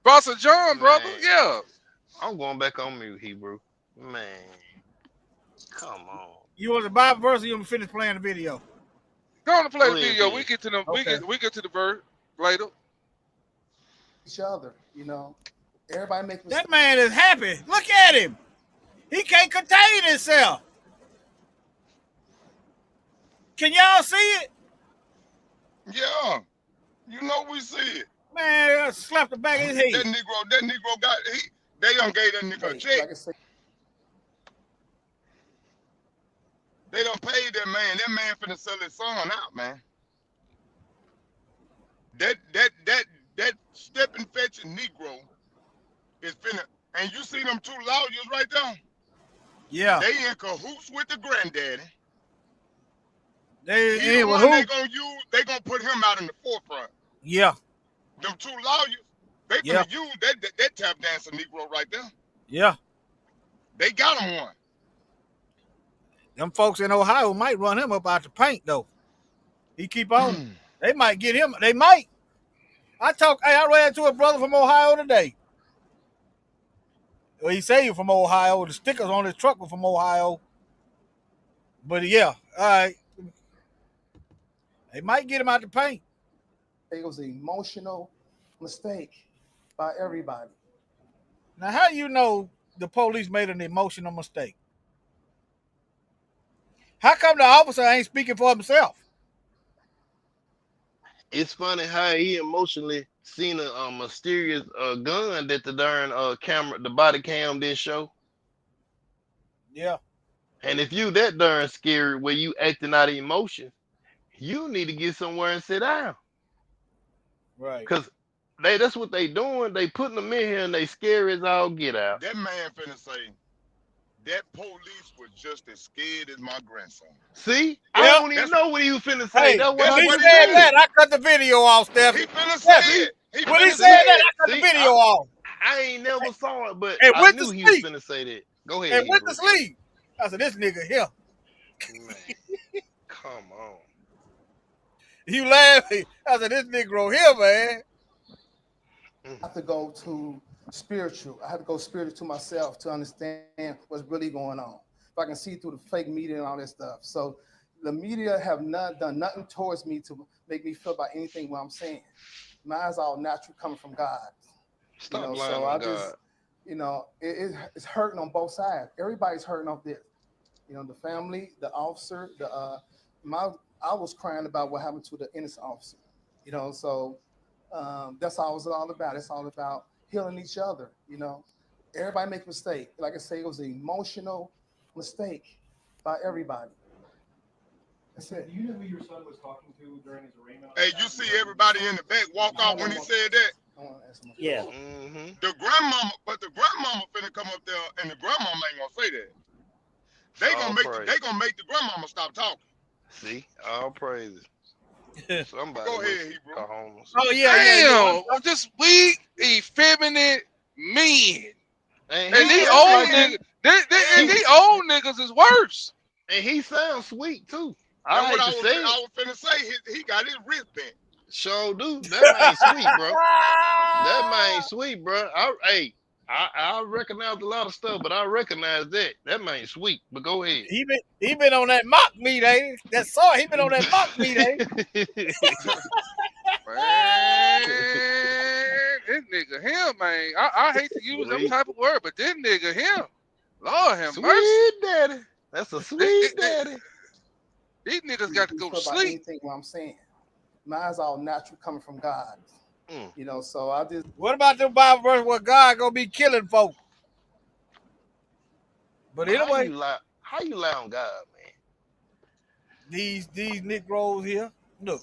Boss of John, brother. Man, Yeah. I'm going back on mute, Hebrew. Man, come on. You want the Bible verse or you want to finish playing the video? Go on and play Go the ahead, video. We finish. get to the Okay. we get to the verse later. Each other. Everybody make mistakes. That man is happy. Look at him. He can't contain himself. Can y'all see it? Yeah. We see it. Man, I slapped the back of his That head. Negro got they done gave that nigga a Hey, check. like I say, They done paid that man. That man finna sell his son out, man. That stepping fetching Negro is finna, and you see them two lawyers right there? Yeah. They in cahoots with the granddaddy. They He the with one who? they gonna use, they gonna put him out in the forefront. Yeah. Them two lawyers, they Yeah. finna use that tap dancer Negro right there. Yeah. They got him one. Them folks in Ohio might run him up out the paint though. He keep on. They might get him. They might. I ran into a brother from Ohio today. Well, he say he from Ohio. The stickers on his truck were from Ohio. But yeah, all right. They might get him out the paint. it was an emotional mistake by everybody. Now, how do you know the police made an emotional mistake? How come the officer ain't speaking for himself? It's funny how he emotionally seen a mysterious gun that the darn camera, the body cam didn't show. Yeah. And if you that darn scary where you acting out of emotion, you need to get somewhere and sit down. Right. Cause that's what they doing. They putting them in here and they scary as all get out. That man finna say, that police was just as scared as my grandson. See, I Yeah. don't even know what he was finna say. Hey, That's when what he I what was he said said. that, I cut the video off, Steph. He finna Yeah, say it. He When he finna said say that, it. I cut the See, video off. I ain't never saw it, but And I went to knew he was sleep. finna say that. Go ahead. And went to Hebrew. sleep. I said, this nigga here. Man, come on. You laughing. I said, this Negro here, man. I have to go to spiritual. I have to go spiritual to myself to understand what's really going on. If I can see through the fake media and all that stuff. So the media have not done nothing towards me to make me feel about anything what I'm saying. Mine's all natural coming from God. Stop lying So on I God. just, it's hurting on both sides. Everybody's hurting off this. The family, the officer, I was crying about what happened to the innocent officer. So that's all it's all about. It's all about healing each other. Everybody make mistakes. Like I say, it was an emotional mistake by everybody. That's it. Do you know who your son was talking to during his arraignment? Hey, you see everybody in the back walk out when he said that? I want to ask him. Yeah. Mm-hmm. The grandmama finna come up there, and the grandmama ain't gonna say that. They All gonna make the grandmama stop talking. See, all praises. Somebody Go ahead, was Hebrew. Cajonas. Oh, yeah. Damn, just weak, effeminate men. And And he these sound old like niggas, these old niggas is worse. and he sounds sweet too. That's I what hate to say I it. was finna say. He got his wrist bent. Sure do. That man sweet, bro. That man sweet, bro. Hey, I recognize a lot of stuff, but I recognize that man sweet. But go ahead. He been on that mock meat, ain't he? That soy, he been on that mock meat, ain't he? Man, this nigga him, man. I hate to use them Sweet. type of word, but this nigga him. Lord have mercy. Sweet daddy. That's a sweet daddy. These niggas got to go to About sleep. anything what I'm saying. Mine's all natural coming from God. Mm. You know, so I just What about the Bible verse where God gonna be killing folk? But anyway, How you lie on God, man? these Negroes here, look,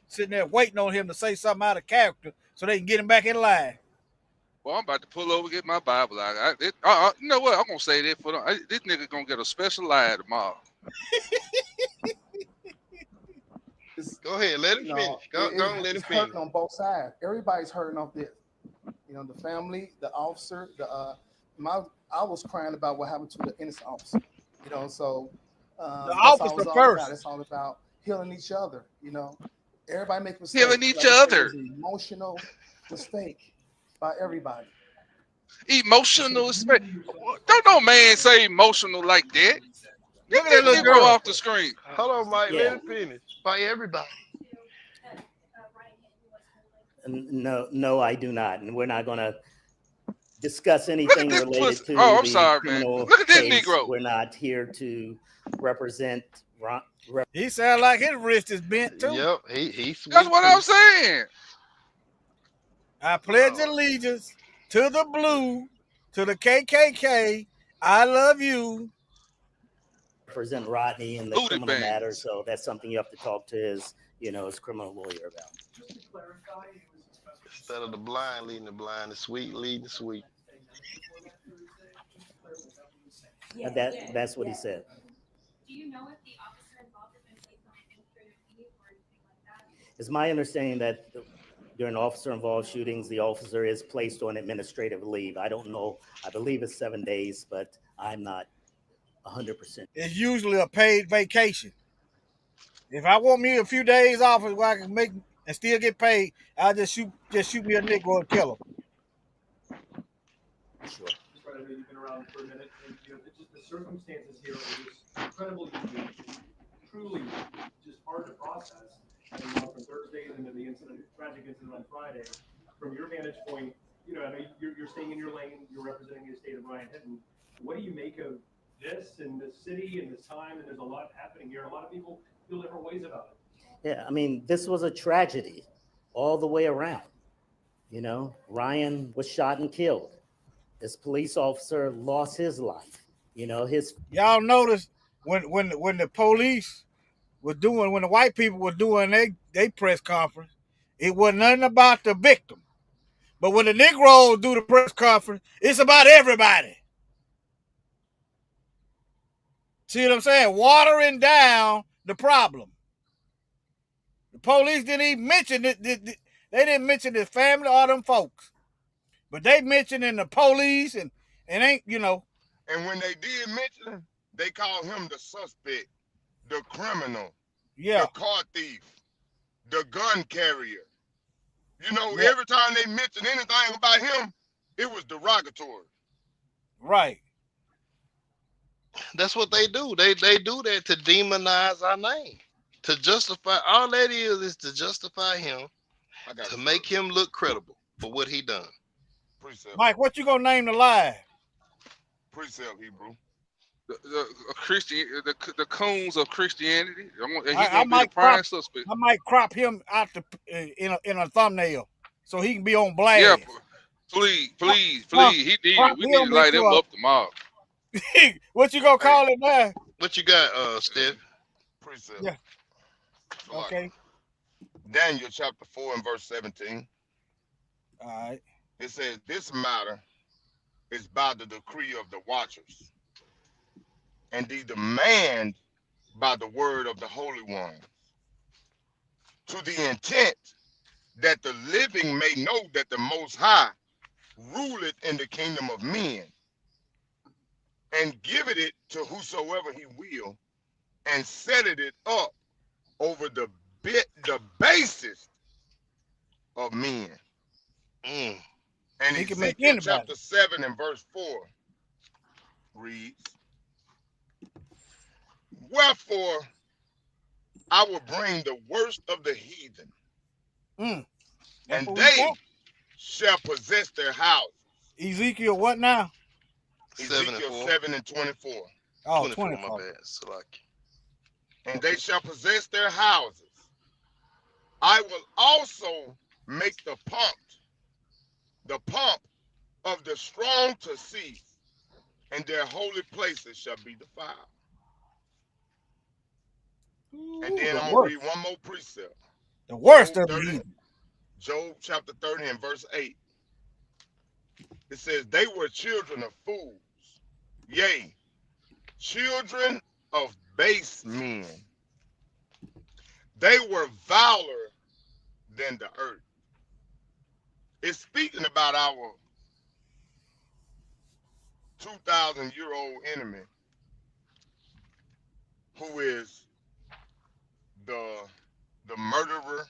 sitting there waiting on him to say something out of character so they can get him back in line. Well, I'm about to pull over, get my Bible out. You know what? I'm gonna say that for them. This nigga gonna get a special lie tomorrow. Go ahead, let him finish. Go on, let him it's finish. hurting on both sides. Everybody's hurting off this. You know, the family, the officer, I was crying about what happened to the innocent officer. You know, so The officer first. It's all about healing each other. You know, everybody makes mistakes. Healing each Like I said, other. it was an emotional mistake by everybody. Emotional. Don't no man say emotional like that. Look Get at that that little Negro girl. off the screen. Hold on, Mike. Yeah. Let him finish. By everybody. No, I do not, and we're not going to discuss anything this related pussy. to Oh, I'm the sorry, man. criminal Look at this case. Negro. We're not here to represent. He sound like his wrist is bent too. Yep, he's sweet. That's what too. I'm saying. I pledge allegiance to the blue, to the KKK. I love you. Represent Rodney in the Booty criminal bangs. matter, so that's something you have to talk to his criminal lawyer about. Instead of the blind leading the blind, the sweet leading the sweet. That's what he said. Do you know if the officer involved has been placed on administrative leave or anything like that? It's my understanding that during officer-involved shootings, the officer is placed on administrative leave. I don't know. I believe it's 7 days, but I'm not 100%. It's usually a paid vacation. If I want me a few days off where I can make and still get paid, I'll just shoot me a Negro and kill him. Sure. Just right, I know you've been around for a minute, and just the circumstances here are just incredibly unique, truly just hard to process. Having gone from Thursday and then the tragic incident on Friday, from your vantage point, I know you're staying in your lane, you're representing the state of Brian Hinton. What do you make of this and this city and this time? And there's a lot happening here. A lot of people feel different ways about it. Yeah, I mean, this was a tragedy all the way around. Ryan was shot and killed. This police officer lost his life. Y'all notice when the police was doing, when the white people were doing they press conference, it wasn't nothing about the victim. But when the Negroes do the press conference, it's about everybody. See what I'm saying? Watering down the problem. The police didn't even mention it. They didn't mention his family or them folks. But they mentioned in the police and ain't. And when they did mention him, they called him the suspect, the criminal, Yeah. the car thief, the gun carrier. Yeah. Every time they mentioned anything about him, it was derogatory. Right. That's what they do. They do that to demonize our name. To justify, all that is to justify him, to make him look credible for what he done. Precept. Mike, what you gonna name the lie? Precept, Hebrew. The coons of Christianity. I might prime crop, suspect. I might crop him out in a thumbnail so he can be on blast. Yeah, please. We need to light him up tomorrow. What you gonna call it now? What you got, Steph? Precept. Yeah. Okay. Daniel chapter 4 and verse 17. All right. It says, this matter is by the decree of the watchers, and the demand by the word of the Holy One, to the intent that the living may know that the Most High ruleth in the kingdom of men, and giveth it to whosoever he will, and setteth it up over the basis of men. Mm. And He can make Ezekiel anybody. chapter 7 and verse 4 reads, wherefore I will bring the worst of the heathen, That's and what we they got. shall possess their houses. Ezekiel, what now? 7 and Ezekiel 4. 7 and 24. Oh, 24, 24. my bad. Salaki. And they shall possess their houses. I will also make the pump of the strong to cease, and their holy places shall be defiled. And then the I'm going to worst. read one more precept. The worst Job of the 30 heathen. Job chapter 30 and verse 8. It says, they were children of fools, yea, children of base men. They were viler than the earth. It's speaking about our 2,000-year-old enemy, who is the murderer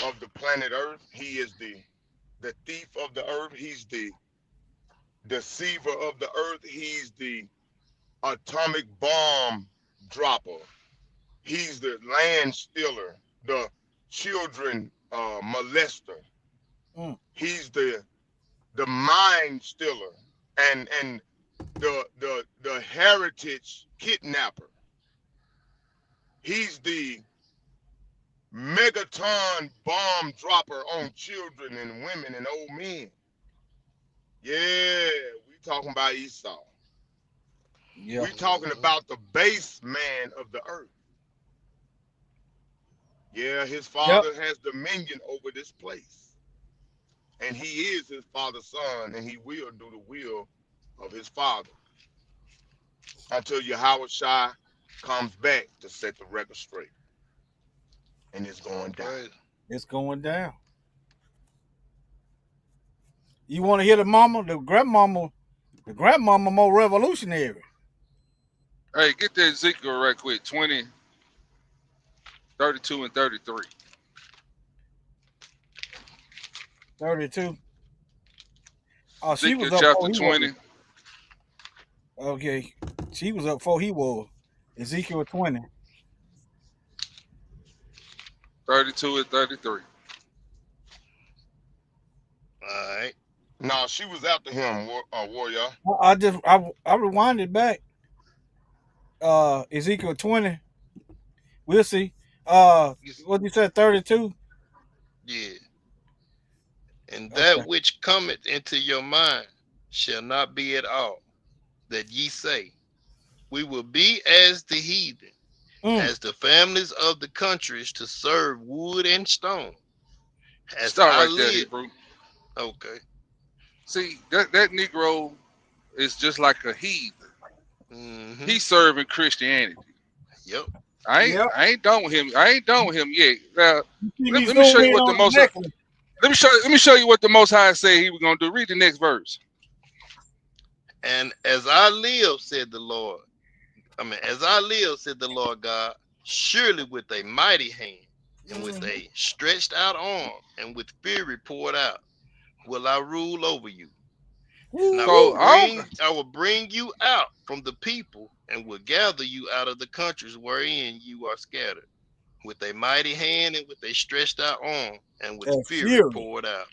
of the planet Earth. He is the thief of the earth. He's the deceiver of the earth. He's the atomic bomb dropper. He's the land stealer, the children molester. He's the mind stealer and the heritage kidnapper. He's the megaton bomb dropper on children and women and old men. Yeah, we talking about Esau. Yeah. We talking about the base man of the earth. Yeah, his father has dominion over this place. And he is his father's son, and he will do the will of his father until Yahweh Shai comes back to set the record straight. And it's going down. It's going down. You want to hear the mama? The grandmama more revolutionary. Hey, get that Ezekiel right quick. 20, 32, and 33. 32. Oh, she Ezekiel was up chapter before he 20. was. Okay. She was up before he was. Ezekiel 20. 32 and 33. All right. No, she was after him, warrior. I rewinded back. Ezekiel 20. We'll see. What you said, 32? Yeah. And that which cometh into your mind shall not be at all, that ye say, we will be as the heathen, as the families of the countries to serve wood and stone. As Start I right there, live. Hebrew. Okay. See, that Negro is just like a heathen. He's serving Christianity. Yep. I ain't done with him. I ain't done with him yet. Now, let me zoom show you in what the on most. the necklace. Let me show you what the Most High say he was gonna do. Read the next verse. And as I live, said the Lord. As I live, said the Lord God, surely with a mighty hand and with a stretched out arm and with fury poured out, will I rule over you. And I will bring you out from the people and will gather you out of the countries wherein you are scattered, with a mighty hand and with a stretched out arm and with fury poured out.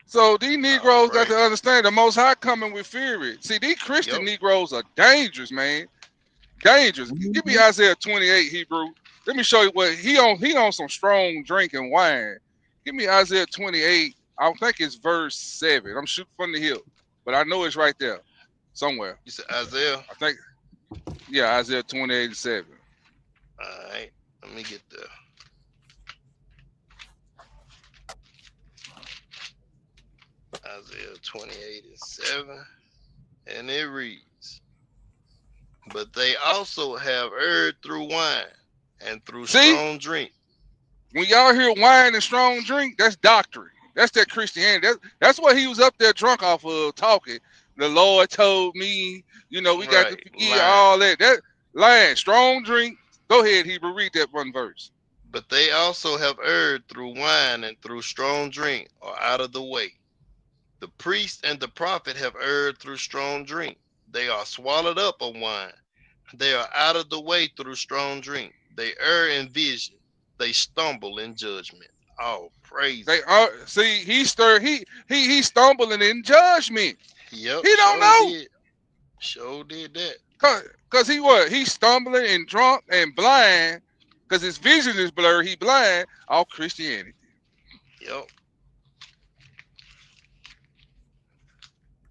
So these Negroes got to understand the Most High coming with fury. See, these Christian Negroes are dangerous, man. Dangerous. Give me Isaiah 28, Hebrew. Let me show you what he on some strong drink and wine. Give me Isaiah 28. I think it's verse 7. I'm shooting from the hip, but I know it's right there somewhere. You said Isaiah? I think, yeah, Isaiah 28 and 7. All right, let me get there. Isaiah 28 and 7, and it reads, but they also have erred through wine and through strong drink. When y'all hear wine and strong drink, that's doctrine. That's that Christianity. That's what he was up there drunk off of talking. The Lord told me, we got to forgive all that. That lying, strong drink. Go ahead, Hebrew, read that one verse. But they also have erred through wine and through strong drink are out of the way. The priest and the prophet have erred through strong drink. They are swallowed up of wine. They are out of the way through strong drink. They err in vision. They stumble in judgment. Oh, praise. They are see he's stumbling in judgment. Yep. He don't know. Sure did that. Cause he's stumbling and drunk and blind because his vision is blurred. He blind off Christianity. Yep.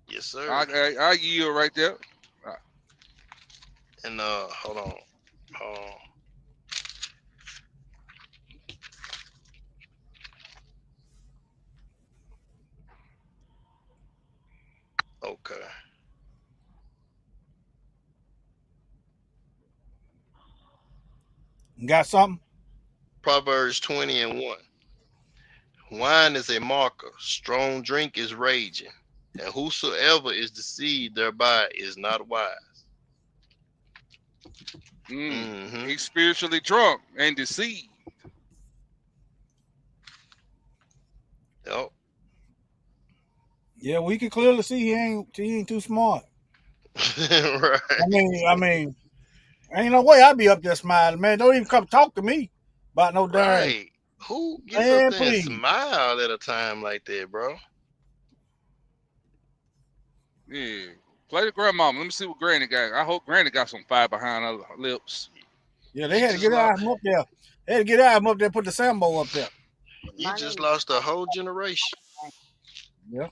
Yes, sir. I yield right there. And hold on. Okay. You got something? Proverbs 20:1. Wine is a marker. Strong drink is raging. And whosoever is deceived thereby is not wise. He's spiritually drunk and deceived. Yep. Yeah, we can clearly see he ain't too smart. Right. I mean, ain't no way I'd be up there smiling, man. Don't even come talk to me about no damn. Right. Who gets Man, up there please. and smile at a time like that, bro? Yeah. Play the grandmama. Let me see what Granny got. I hope Granny got some fire behind her lips. Yeah, they had to get out up there. They had to get out up there, put the Sambo up there. You just lost a whole generation. Yeah.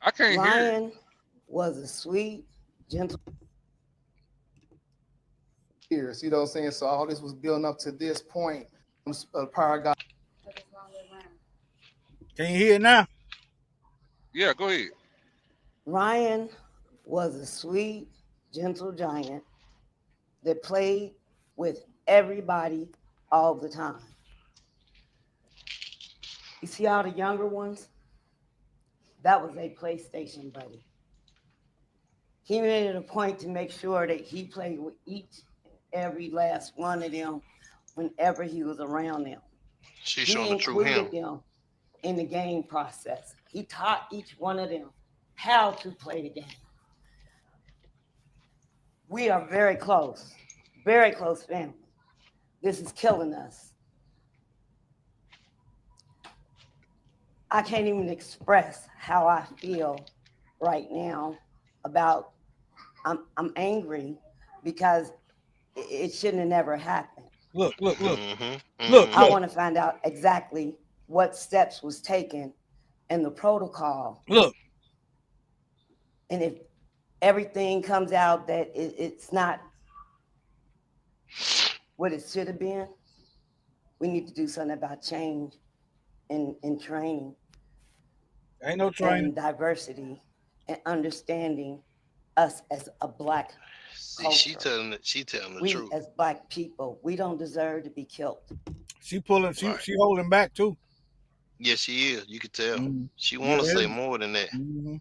I can't hear. Ryan was a sweet, gentle. Years, you know what I'm saying? So all this was building up to this point. Power God. Can you hear it now? Yeah, go ahead. Ryan was a sweet, gentle giant that played with everybody all the time. You see all the younger ones? That was a PlayStation buddy. He made it a point to make sure that he played with each and every last one of them whenever he was around them. She's showing the true him. Them in the game process. He taught each one of them how to play the game. We are very close family. This is killing us. I can't even express how I feel right now about, I'm angry because it shouldn't have never happened. Look. I want to find out exactly what steps was taken in the protocol. Look. And if everything comes out that it's not what it should have been, we need to do something about change in training. Ain't no training. And diversity and understanding us as a black culture. She telling the we truth. As black people, we don't deserve to be killed. She holding back too. Yes, she is. You could tell. Mm-hmm. She want to say more than that. Mm-hmm.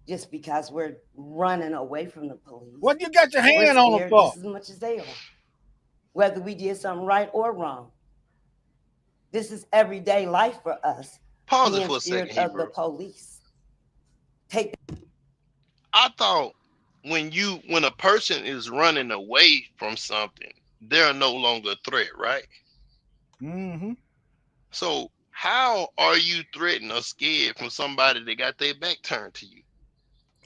Just because we're running away from the police. What you got your hand on them for? Just as much as they are. Whether we did something right or wrong. This is everyday life for us. Pause it for a second, of Hebrew. the police. I thought when a person is running away from something, they're no longer a threat, right? Mm-hmm. So how are you threatened or scared from somebody that got their back turned to you?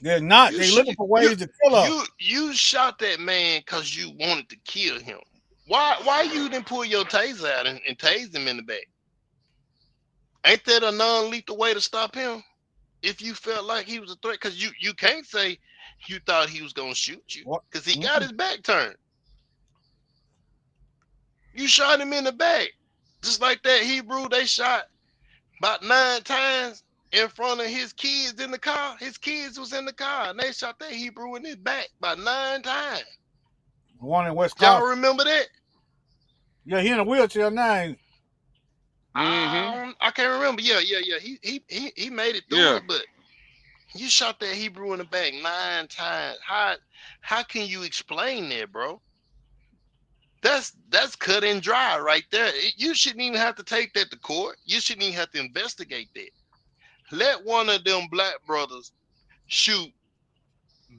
They're not. They're looking for ways to kill us. You shot that man because you wanted to kill him. Why you didn't pull your taser out and tase him in the back? Ain't that a non-lethal way to stop him? If you felt like he was a threat, because you can't say you thought he was gonna shoot you because he got his back turned. You shot him in the back, just like that Hebrew. They shot about 9 times in front of his kids in the car. His kids was in the car, and they shot that Hebrew in his back about 9 times. One in West Y'all Coast. remember that? Yeah, he in a wheelchair now. I can't remember. Yeah. He made it through it, but you shot that Hebrew in the back 9 times. How can you explain that, bro? That's cut and dry right there. You shouldn't even have to take that to court. You shouldn't even have to investigate that. Let one of them black brothers shoot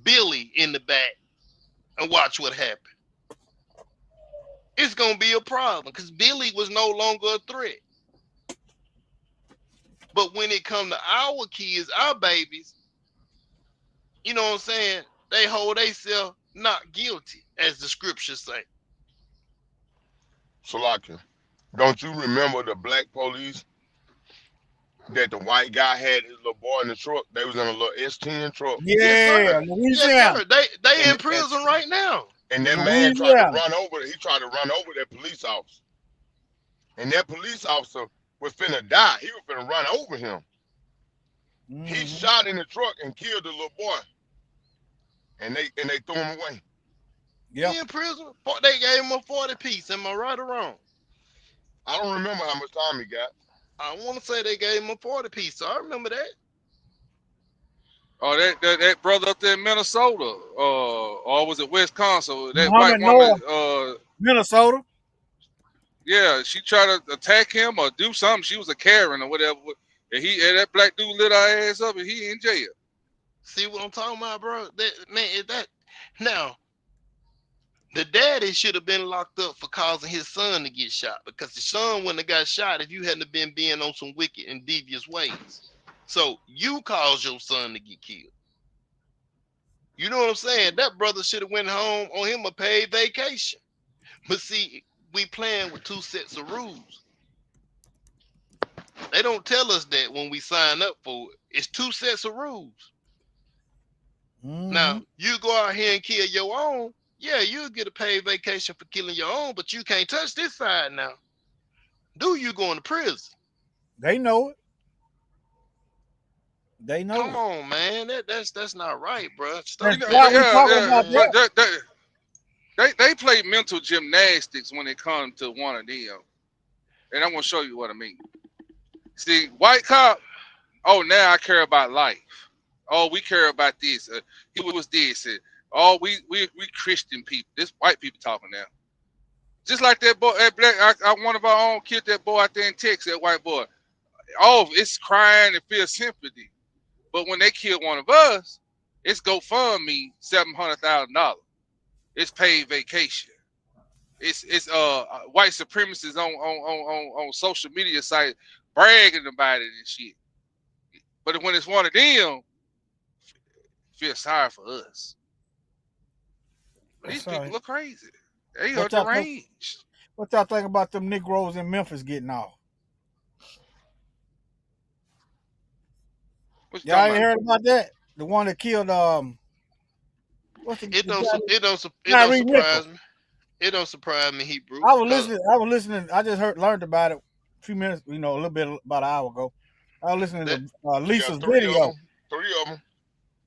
Billy in the back and watch what happens. It's gonna be a problem because Billy was no longer a threat. But when it come to our kids, our babies, you know what I'm saying? They hold themselves not guilty, as the scriptures say. Salaka, don't you remember the black police that the white guy had his little boy in the truck? They was in a little S10 truck. Yes, Yeah, sir. Louisiana. Yes, sir. They in And- prison right now. And that man tried Louisiana. to run over. He tried to run over that police officer. And that police officer was finna die. He was finna run over him. He Mhm. shot in the truck and killed the little boy. And they threw him away. Yep. He in prison. They gave him a 40 piece. Am I right or wrong? I don't remember how much time he got. I want to say they gave him a 40 piece. So I remember that. Oh, that brother up there in Minnesota, or was it Wisconsin? That Muhammad white woman, Minnesota. yeah, she tried to attack him or do something. She was a Karen or whatever. And that black dude lit her ass up and he in jail. See what I'm talking about, bro? Now, the daddy should have been locked up for causing his son to get shot because the son wouldn't have got shot if you hadn't been being on some wicked and devious ways. So you caused your son to get killed. You know what I'm saying? That brother should have went home on him a paid vacation. But see, we playing with two sets of rules. They don't tell us that when we sign up for it. It's two sets of rules. Mhm. Now, you go out here and kill your own, yeah, you'll get a paid vacation for killing your own, but you can't touch this side now. Do you going to prison? They know it. They know Come it. on, man. That's not right, bro. That's Stop why we that. talking about that. They play mental gymnastics when it comes to one of them. And I'm going to show you what I mean. See, white cop, oh, now I care about life. Oh, we care about this. He was this. Oh, we Christian people. This white people talking now. Just like that boy, that black, one of our own killed that boy out there in Texas, that white boy. Oh, it's crying and feel sympathy. But when they kill one of us, it's GoFundMe $700,000. It's paid vacation. It's white supremacists on social media sites bragging about it and shit. But when it's one of them, feel sorry for us. These people look crazy. They are deranged. What y'all think about them Negroes in Memphis getting off? Y'all ain't heard about that? The one that killed what's the It don't Tyree surprise Nichols. me. It don't surprise me, Hebrew. I was listening. I just learned about it a few minutes, a little bit about an hour ago. I was listening to Lisa's video. 3 of them.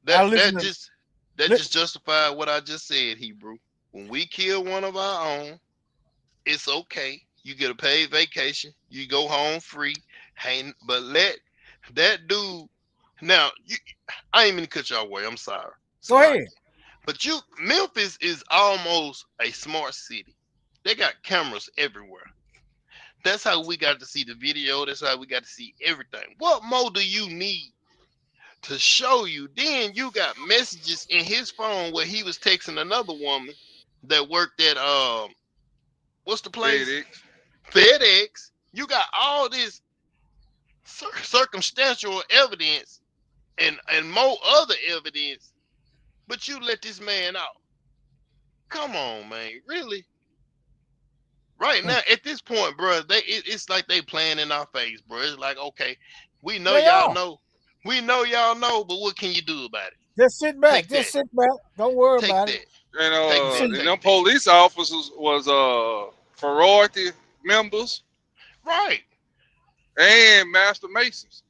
That just justified what I just said, Hebrew. When we kill one of our own, it's okay. You get a paid vacation. You go home free. Hey, but let that dude. Now, I ain't mean to cut y'all away. I'm sorry. Go ahead. But Memphis is almost a smart city. They got cameras everywhere. That's how we got to see the video. That's how we got to see everything. What more do you need to show you? Then you got messages in his phone where he was texting another woman that worked at what's the place? FedEx. You got all this circumstantial evidence and more other evidence, but you let this man out. Come on, man. Really? Right now, at this point, bro, it's like they playing in our face, bro. It's like, okay, we know y'all know. We know y'all know, but what can you do about it? Just sit back. Sit back. Don't worry about it. And them police officers was sorority members. Right. And Master Masons.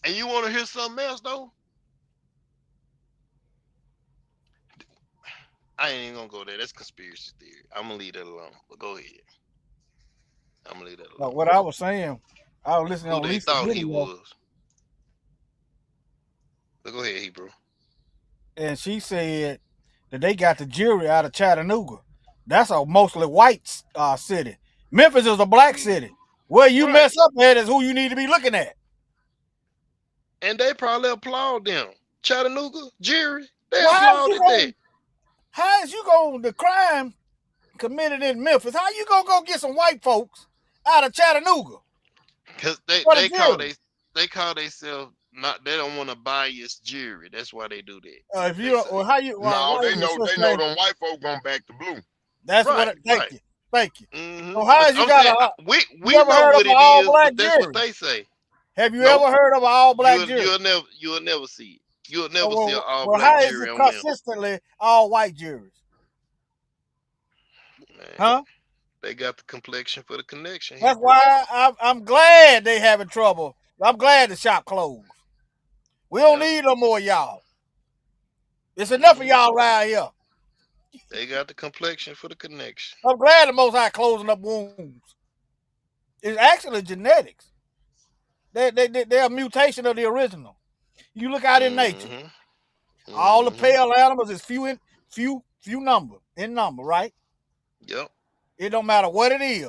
And you want to hear something else, though? I ain't even gonna go there. That's conspiracy theory. I'm gonna leave that alone. But go ahead. I'm gonna leave that alone. What I was saying, I was listening Who on they Lisa's thought he video, was. But go ahead, Hebrew. and she said that they got the jury out of Chattanooga. That's a mostly white city. Memphis is a black city. Where you Right. mess up at is who you need to be looking at. And they probably applaud them. Chattanooga, Jerry, they Well, applauded that. how is you going the crime committed in Memphis? How you gonna go get some white folks out of Chattanooga? Because For the they call jury. they call themselves not, they don't want to bias jury. That's why they do that. If They you say. or how you No, why they is know the they know them white folk gonna back the blue. That's Right, what. Thank right. you, thank you. Mhm. So how But is you I'm got saying a? we You ever know heard what of an it is, all-black but that's what jury? they say. Have you Nope. ever heard of an all-black jury? You'll never see it. You'll never see an all Well, black how is jury it on Memphis. consistently all white juries? Man, Huh? they got the complexion for the connection. That's Hebrew. why I'm glad they having trouble. I'm glad the shop closed. We don't Yep. need no more y'all. It's enough of y'all around here. They got the complexion for the connection. I'm glad the Most High closing up wounds. It's actually genetics. They're a mutation of the original. You look out in nature. All the pale animals is few number in number, right? Yep. It don't matter what it is.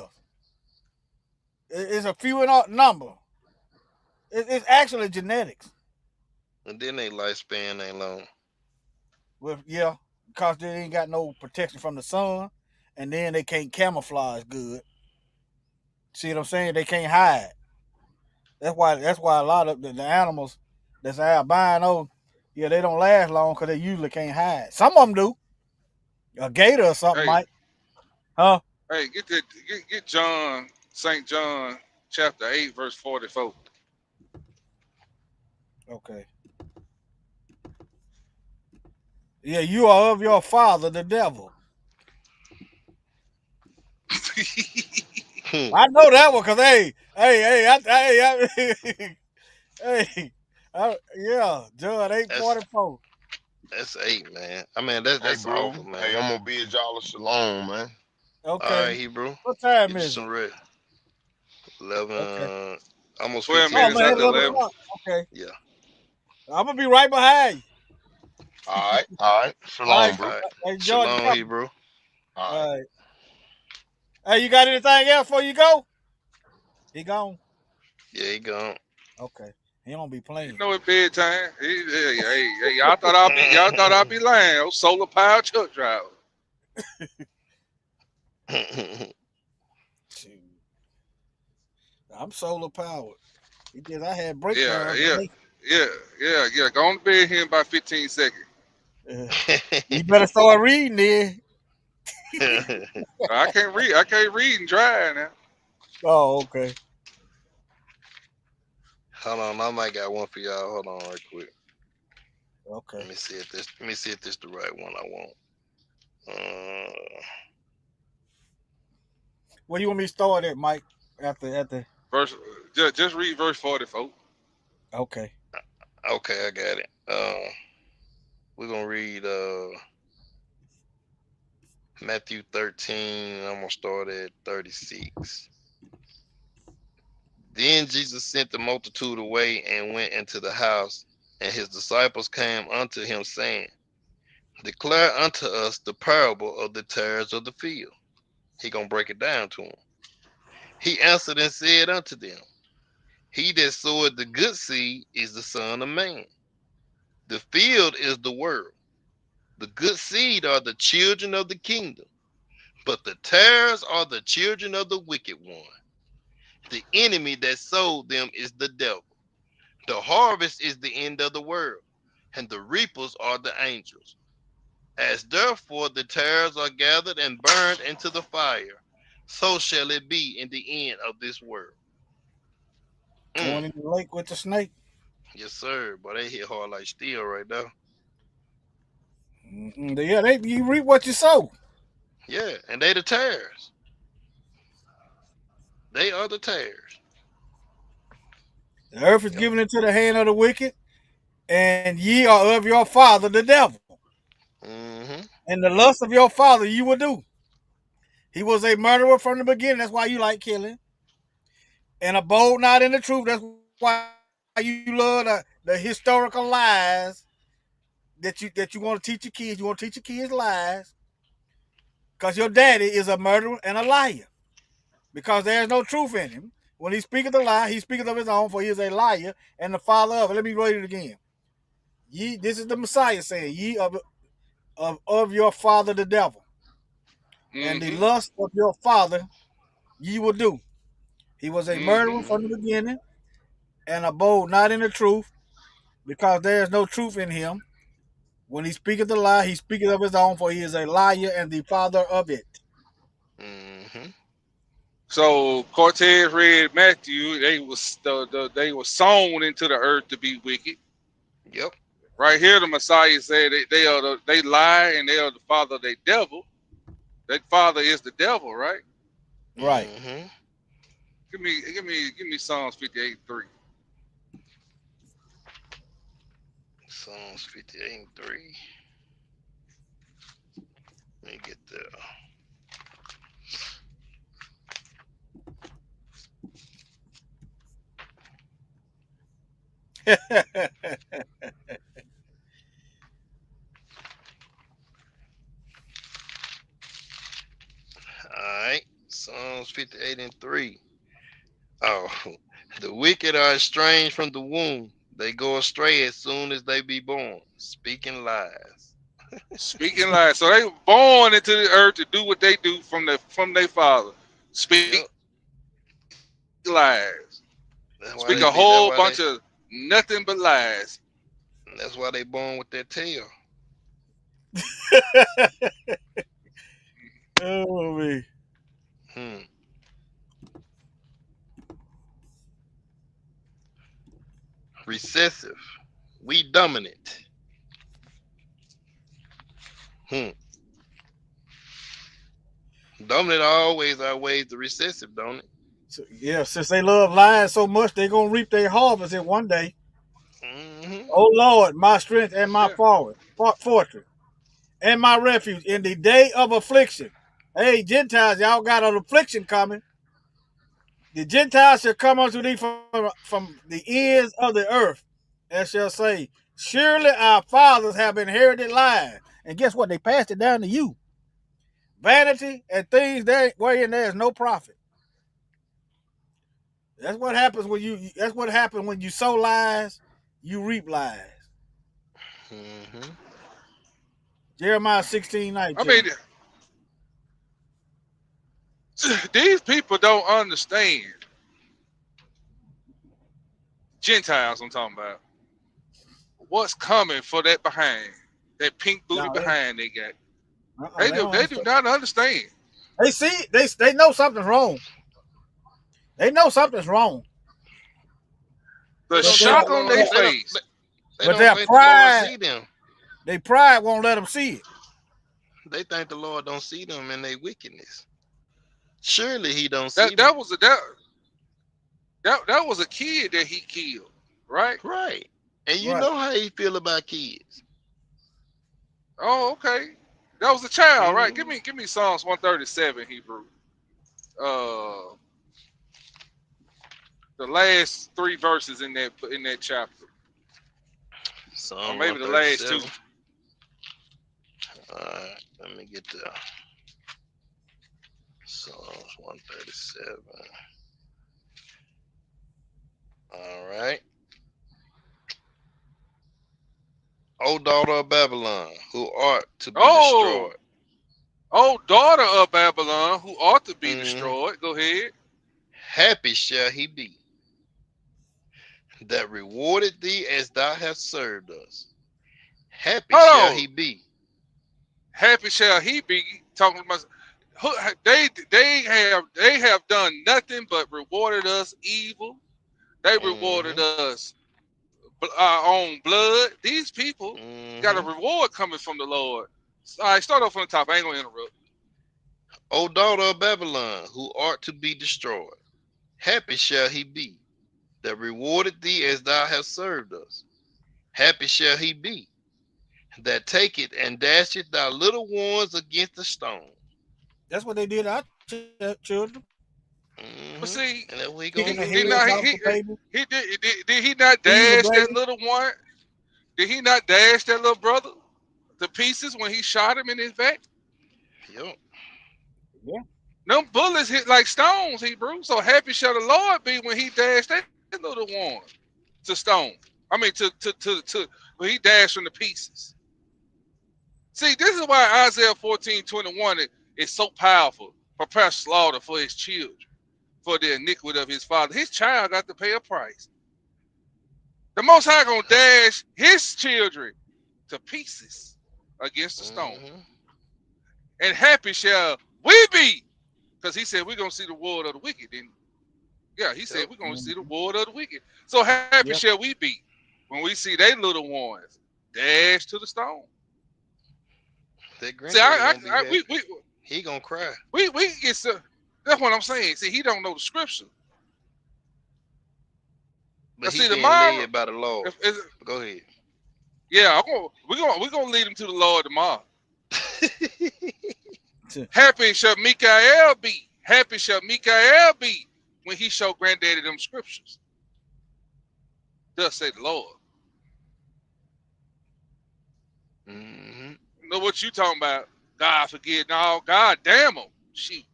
It's a few in number. It's actually genetics. And then their lifespan ain't long. Yeah, because they ain't got no protection from the sun, and then they can't camouflage good. See what I'm saying? They can't hide. That's why a lot of the animals that's albino, yeah, they don't last long because they usually can't hide. Some of them do. A gator or something Hey, might. Huh? hey, get John, St. John, chapter 8, verse 44. Okay. Yeah, you are of your father, the devil. I know that one because yeah, John 8:44. That's 8, man. I mean, that's Hey, bro. awful, man. Hey, I'm gonna bid y'all a shalom, man. Okay. All right, Hebrew. What time Get you is it? some rest. 11, Okay. almost 12 15 Oh minutes man, minutes after ago, 11 bro. 11. o'clock. Okay. Yeah. I'm gonna be right behind you. All right. Shalom, All right. bro. All right. Enjoy the Shalom, company. Hebrew. All right. All right. Hey, you got anything else before you go? He gone. Yeah, he gone. Okay. He don't be You playing. know it's bedtime. Hey, y'all thought I'd be lying. Oh, solar powered truck driver. Shoot. I'm solar powered. Because I had brake Yeah, pads. yeah. Go on to bed here in about 15 seconds. You better start reading there. I can't read and drive now. Oh, okay. Hold on, I might got one for y'all. Hold on, right quick. Okay. Let me see if this the right one I want. Where you want me to start at, Mike? After. Verse, just read verse 44. Okay. Okay, I got it. We're gonna read Matthew 13. I'm gonna start at 36. Then Jesus sent the multitude away and went into the house, and his disciples came unto him, saying, Declare unto us the parable of the tares of the field. He gonna break it down to them. He answered and said unto them, He that soweth the good seed is the Son of Man. The field is the world. The good seed are the children of the kingdom, but the tares are the children of the wicked one. The enemy that sowed them is the devil. The harvest is the end of the world, and the reapers are the angels. As therefore the tares are gathered and burned into the fire, so shall it be in the end of this world. Going in the lake with the snake. Yes, sir. But they hit hard like steel right now. Yeah, you reap what you sow. Yeah, and they the tares. They are the tares. The earth is given into the hand of the wicked, and ye are of your father, the devil. And the lust of your father you will do. He was a murderer from the beginning. That's why you like killing. And abode not in the truth. That's why you love the historical lies that you want to teach your kids. You want to teach your kids lies. Because your daddy is a murderer and a liar. Because there is no truth in him. When he speaketh a lie, he speaketh of his own, for he is a liar and the father of it. Let me read it again. Ye, this is the Messiah saying, ye of your father the devil, and the lust of your father ye will do. He was a murderer from the beginning, and abode not in the truth, because there is no truth in him. When he speaketh a lie, he speaketh of his own, for he is a liar and the father of it. Mm-hmm. So Cortez read Matthew. They they were sown into the earth to be wicked. Yep. Right here, the Messiah said they lie and they are the father of the devil. That father is the devil, right? Right. Mm-hmm. Give me Psalms 58:3. Psalms 58:3. Let me get there. All right. Psalms 58:3. Oh, the wicked are estranged from the womb. They go astray as soon as they be born, speaking lies. Speaking lies. So they were born into the earth to do what they do from their father. Speak Yep. lies. That's why Speak they a be. That's whole why bunch of nothing but lies. That's why they born with their tail. Oh, me. Hmm. Recessive. We dominant. Hmm. Dominant always outweighs the recessive, don't it? So, yeah, since they love lying so much, they're going to reap their harvest in one day. Mm-hmm. Oh, Lord, my strength and my Yeah. fortress and my refuge in the day of affliction. Hey, Gentiles, y'all got an affliction coming. The Gentiles shall come unto thee from the ends of the earth and shall say, surely our fathers have inherited lies. And guess what? They passed it down to you. Vanity and things there wherein there is no profit. That's what happens when you sow lies, you reap lies. Mm-hmm. Jeremiah 16:19. I mean, these people don't understand. Gentiles, I'm talking about. What's coming for that behind? That pink booty No, behind they got. they don't They do understand. not understand. They see they know something's wrong. They know something's wrong. The They don't But think shock the on Lord. their face. They but don't their think the Lord pride, see them. their pride won't let them see it. They think the Lord don't see them in their wickedness. Surely He don't see That them. that was a that was a kid that he killed, right? Right. And you Right. know how He feel about kids. Oh, okay. That was a child, right? Mm-hmm. Give me Psalms 137, Hebrew. Uh, the last 3 verses in that chapter, or Psalm maybe the last 2. 137. All right. Let me get there. Psalms 137. All right. O daughter of Babylon, who art to be Oh, destroyed. daughter of Babylon, who ought to be Mm-hmm. destroyed. Go ahead. Happy shall he be that rewarded thee as thou hast served us. Happy shall Hold he on. be. Happy shall he be. Talking about they have done nothing but rewarded us evil. They rewarded Mm-hmm. us our own blood. These people got a Mm-hmm. reward coming from the Lord. All right, start off from the top. I ain't gonna interrupt. O daughter of Babylon, who art to be destroyed. Happy shall he be that rewarded thee as thou hast served us. Happy shall he be that taketh and dasheth thy little ones against the stone. That's what they did to our children. But Mm-hmm. see, And that's what he Taking gonna the did do. heads not off the baby, did he not feeding the dash that baby. little one? Did he not dash that little brother to pieces when he shot him in his back? Yep. Yeah. Them bullets hit like stones, Hebrew. So happy shall the Lord be when he dashed that little one to stone. I mean, to when he dashed from the pieces. See, this is why Isaiah 14:21 is so powerful. Prepare slaughter for his children, for the iniquity of his father. His child got to pay a price. The Most High gonna dash his children to pieces against the stone. And happy shall we be, because he said we're gonna see the word of the wicked. And yeah, he said we're gonna see the word of the wicked. So happy shall we be when we see they little ones dashed to the stone. See, he gonna cry. We get so, that's what I'm saying. See, he don't know the scripture. But see, he the being Bible, led by the Lord. Go ahead. Yeah, we're gonna lead him to the Lord tomorrow. Happy shall Mikael be. Happy shall Mikael be when he show granddaddy them scriptures. Thus say the Lord. You know what you talking about? God forgive. No, God damn them. Shoot.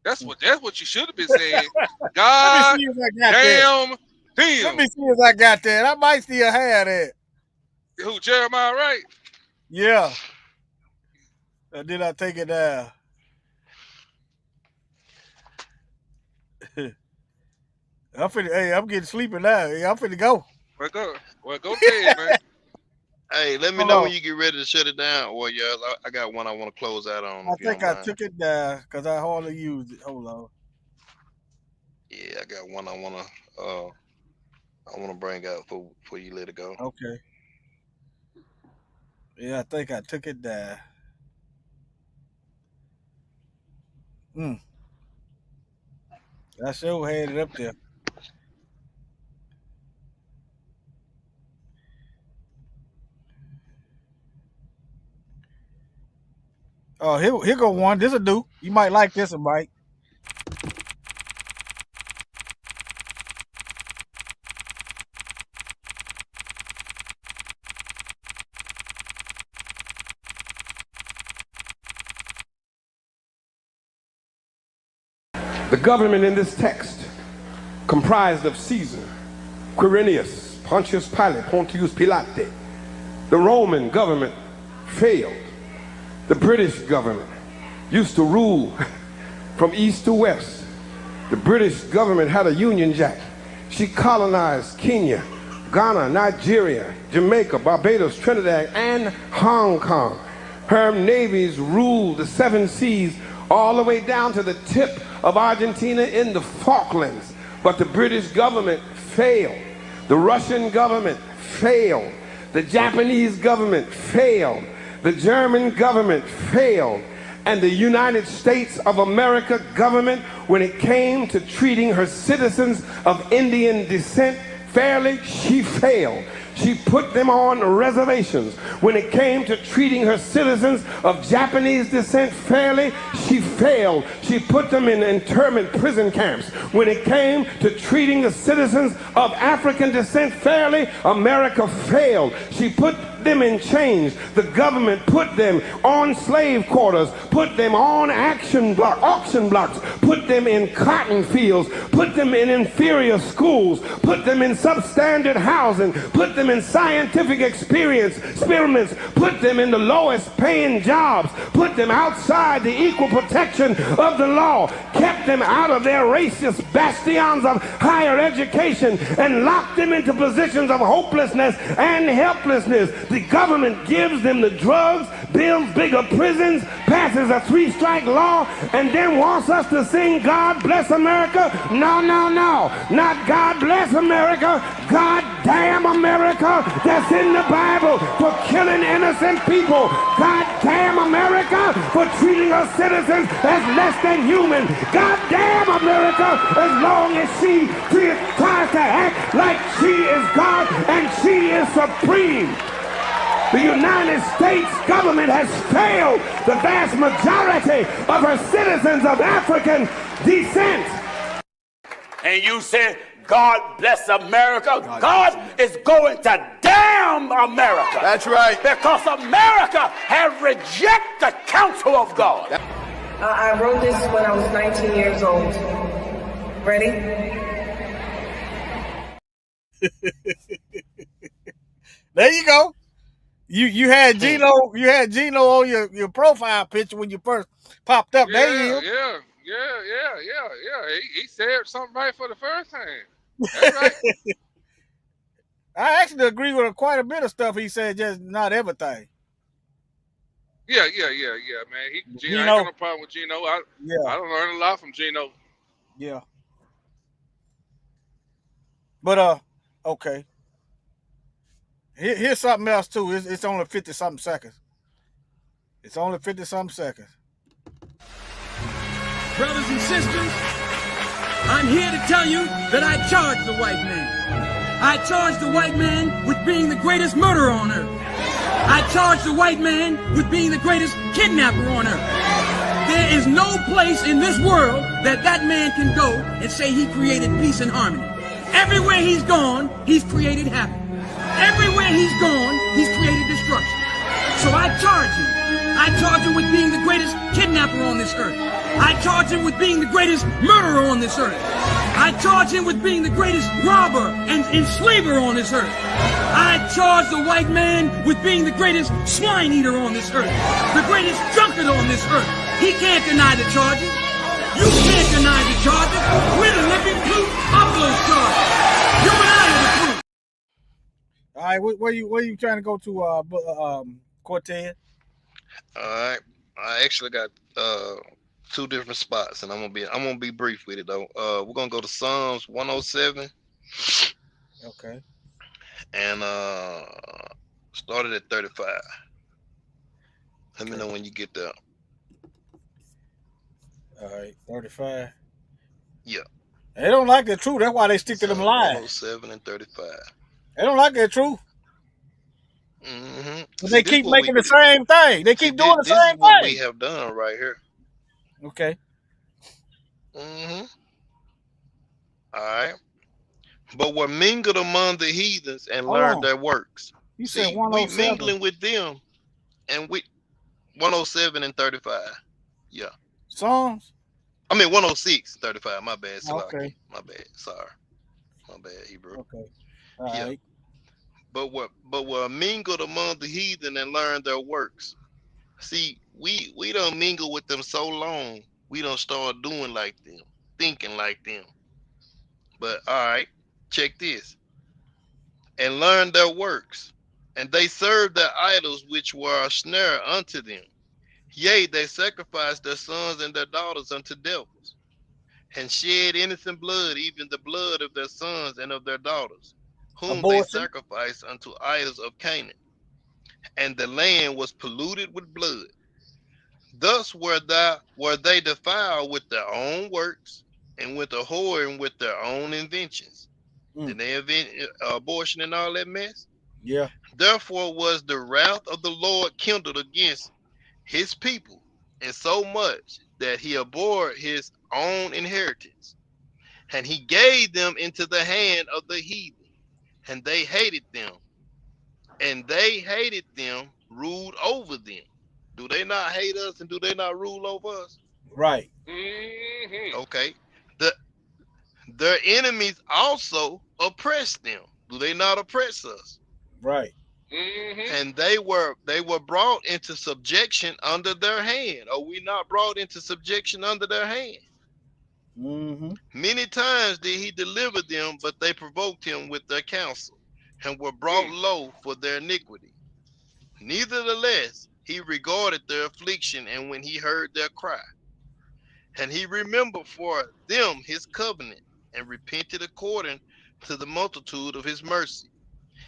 That's what you should have been saying. God damn them. Let me see if I got that. I might still have that. Who, Jeremiah, right? Yeah. Or did I take it down? I'm getting sleepy now. I'm finna go. Well, go ahead, man. Hey, let me know when you get ready to shut it down. Or I got one I want to close out on. I think I took it down because I hardly used it. Hold on. Yeah, I got one I wanna bring out before you let it go. Okay. Yeah, I think I took it down. I sure had it up there. Oh, here go one. This'll do. You might like this one, Mike. The government in this text comprised of Caesar, Quirinius, Pontius Pilate, Pontius Pilate. The Roman government failed. The British government used to rule from east to west. The British government had a Union Jack. She colonized Kenya, Ghana, Nigeria, Jamaica, Barbados, Trinidad, and Hong Kong. Her navies ruled the 7 seas all the way down to the tip of Argentina in the Falklands. But the British government failed. The Russian government failed. The Japanese government failed. The German government failed. And the United States of America government, when it came to treating her citizens of Indian descent fairly, she failed. She put them on reservations. When it came to treating her citizens of Japanese descent fairly, she failed. She put them in internment prison camps. When it came to treating the citizens of African descent fairly, America failed. She put them in chains. The government put them on slave quarters, put them on auction blocks, put them in cotton fields, put them in inferior schools, put them in substandard housing, put them in scientific experiments, put them in the lowest paying jobs, put them outside the equal protection of the law, kept them out of their racist bastions of higher education, and locked them into positions of hopelessness and helplessness. The government gives them the drugs, builds bigger prisons, passes a 3-strike law, and then wants us to sing God Bless America. No, no, no. Not God Bless America. God damn America, that's in the Bible, for killing innocent people. God damn America for treating her citizens as less than human. God damn America, as long as she tries to act like she is God and she is supreme. The United States government has failed the vast majority of her citizens of African descent. And you said, God bless America. God is going to damn America. That's right. Because America has rejected the counsel of God. I wrote this when I was 19 years old. Ready? There you go. You had Gino on your profile picture when you first popped up. Yeah, There you is. yeah. He said something right for the first time. That's right. I actually agree with quite a bit of stuff he said, just not everything. Yeah, man. Gino, I ain't got no problem with Gino. I don't learn a lot from Gino. Yeah. But okay. Here's something else too. It's only 50-something seconds. It's only 50-something seconds. Brothers and sisters, I'm here to tell you that I charge the white man. I charge the white man with being the greatest murderer on earth. I charge the white man with being the greatest kidnapper on earth. There is no place in this world that man can go and say he created peace and harmony. Everywhere he's gone, he's created havoc. Everywhere he's gone, he's created destruction. So I charge him. I charge him with being the greatest kidnapper on this earth. I charge him with being the greatest murderer on this earth. I charge him with being the greatest robber and enslaver on this earth. I charge the white man with being the greatest swine eater on this earth. The greatest drunkard on this earth. He can't deny the charges. You can't deny the charges. We're the living proof of those charges. You and I are the proof. All right, where you trying to go to, Cortez? All right, I actually got two different spots, and I'm gonna be brief with it though. We're gonna go to Psalms 107. Okay. And started at 35. Let me know when you get there. All right, 35. Yeah. They don't like the truth. That's why they stick to them lies. 107 and 35. They don't like that truth. Mm-hmm. But they keep making the same thing. They keep doing the same thing. This is what we have done right here. Okay. Mm-hmm. All right. But we're mingled among the heathens and learned their works. You said we 107. mingling with them, and we 107 and 35. Yeah. Songs? I mean 106, 35. My bad. Okay. My bad. Sorry. My bad, Hebrew. Okay. All right. But we're mingled among the heathen and learned their works. See, we don't mingle with them so long, we don't start doing like them, thinking like them. But all right, check this. And learn their works, and they served their idols, which were a snare unto them. Yea, they sacrificed their sons and their daughters unto devils, and shed innocent blood, even the blood of their sons and of their daughters, whom they sacrificed unto idols of Canaan. And the land was polluted with blood. Thus were they defiled with their own works, and with the whoring with their own inventions. Did they invent abortion and all that mess? Yeah. Therefore was the wrath of the Lord kindled against his people, and so much that he abhorred his own inheritance. And he gave them into the hand of the heathen, and they hated them. And they hated them, ruled over them. Do they not hate us, and do they not rule over us? Right. Mm-hmm. Okay. Their enemies also oppressed them. Do they not oppress us? Right. Mm-hmm. And they were brought into subjection under their hand. Are we not brought into subjection under their hand? Mm-hmm. Many times did he deliver them, but they provoked him with their counsel, and were brought low for their iniquity. Nevertheless, he regarded their affliction, and when he heard their cry, and he remembered for them his covenant, and repented according to the multitude of his mercy.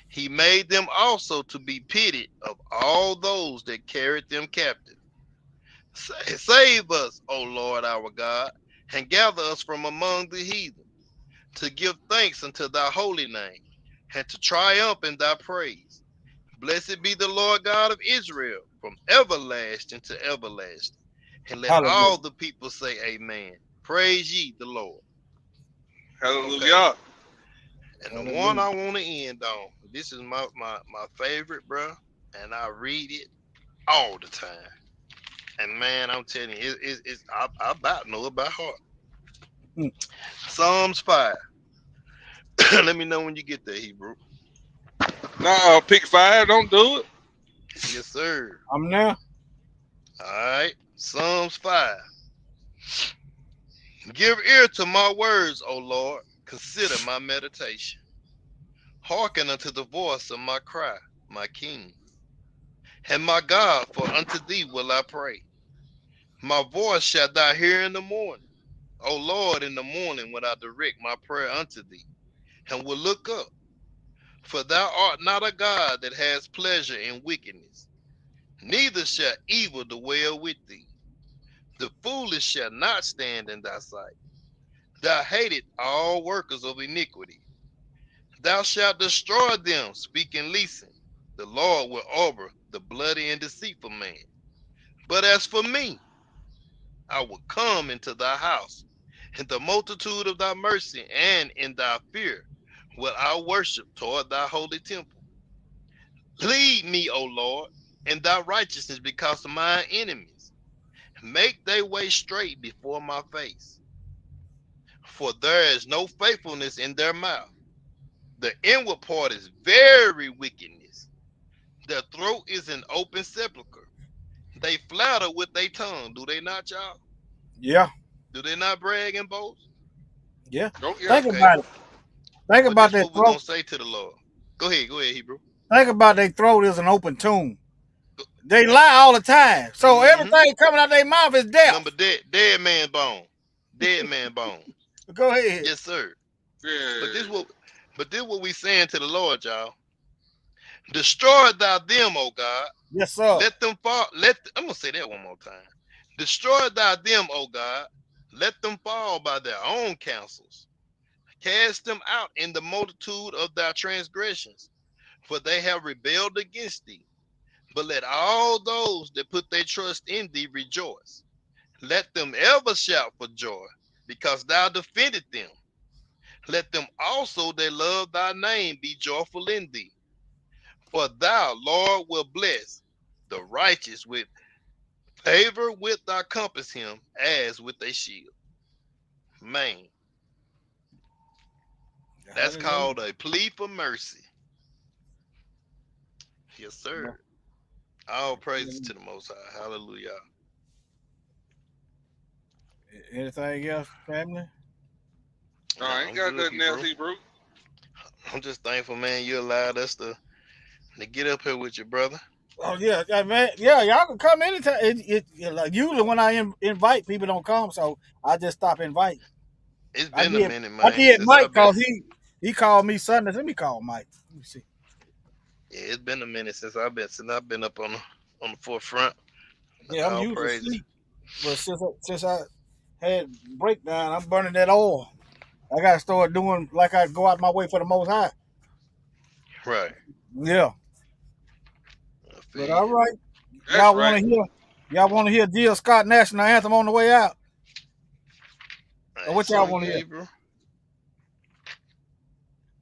He made them also to be pitied of all those that carried them captive. Save us, O Lord our God, and gather us from among the heathen, to give thanks unto thy holy name, and to triumph in thy praise. Blessed be the Lord God of Israel, from everlasting to everlasting. And let all the people say amen. Praise ye the Lord. Hallelujah. Okay. And the one I want to end on, this is my favorite, bro, and I read it all the time. And man, I'm telling you, I about know it by heart. Mm. Psalms 5. Let me know when you get there, Hebrew. No, pick 5. Don't do it. Yes, sir. I'm there. All right. Psalms 5. Give ear to my words, O Lord. Consider my meditation. Hearken unto the voice of my cry, my King. And my God, for unto thee will I pray. My voice shalt thou hear in the morning. O Lord, in the morning will I direct my prayer unto thee, and will look up. For thou art not a God that has pleasure in wickedness, neither shall evil dwell with thee. The foolish shall not stand in thy sight. Thou hatest all workers of iniquity. Thou shalt destroy them, speaking leasing. The Lord will over the bloody and deceitful man. But as for me, I will come into thy house, in the multitude of thy mercy, and in thy fear will I worship toward thy holy temple. Lead me, O Lord, in thy righteousness because of my enemies. Make thy way straight before my face. For there is no faithfulness in their mouth. The inward part is very wickedness. Their throat is an open sepulchre. They flatter with their tongue. Do they not, y'all? Yeah. Do they not brag and boast? Yeah. Oh, yeah. Think Okay. about it. Think But about this that what we're gonna throat. say to the Lord. Go ahead, Hebrew. Think about their throat is an open tomb. They lie all the time. So everything coming out their mouth is death. Number dead man bone. Dead man bone. Go ahead. Yes, sir. Yeah. But this what we saying to the Lord, y'all. Destroy thou them, O God. Yes, sir. Let them fall. I'm gonna say that one more time. Destroy thou them, O God. Let them fall by their own counsels. Cast them out in the multitude of thy transgressions, for they have rebelled against thee. But let all those that put their trust in thee rejoice. Let them ever shout for joy, because thou defended them. Let them also that love thy name be joyful in thee. For thou, Lord, will bless the righteous with favor, with thy compass him as with a shield. Man, that's called a plea for mercy. Yes, sir. All praises to the Most High. Hallelujah. Anything else, family? No, I ain't got nothing else, Hebrew. I'm just thankful, man, you allowed us to get up here with you, brother. Oh yeah, man. Yeah, y'all can come anytime. Like usually when I invite, people don't come, so I just stop inviting. It's been a minute, man. I did Mike because he called me Sunday. Let me call Mike. Let me see. Yeah, it's been a minute since I've been up on the forefront. Yeah, I'm usually asleep, but since I had breakdown, I'm burning that oil. I gotta start doing like I go out my way for the Most High. Right. Yeah. But all right, y'all want to hear Jill Scott national anthem on the way out? Or what y'all want to hear?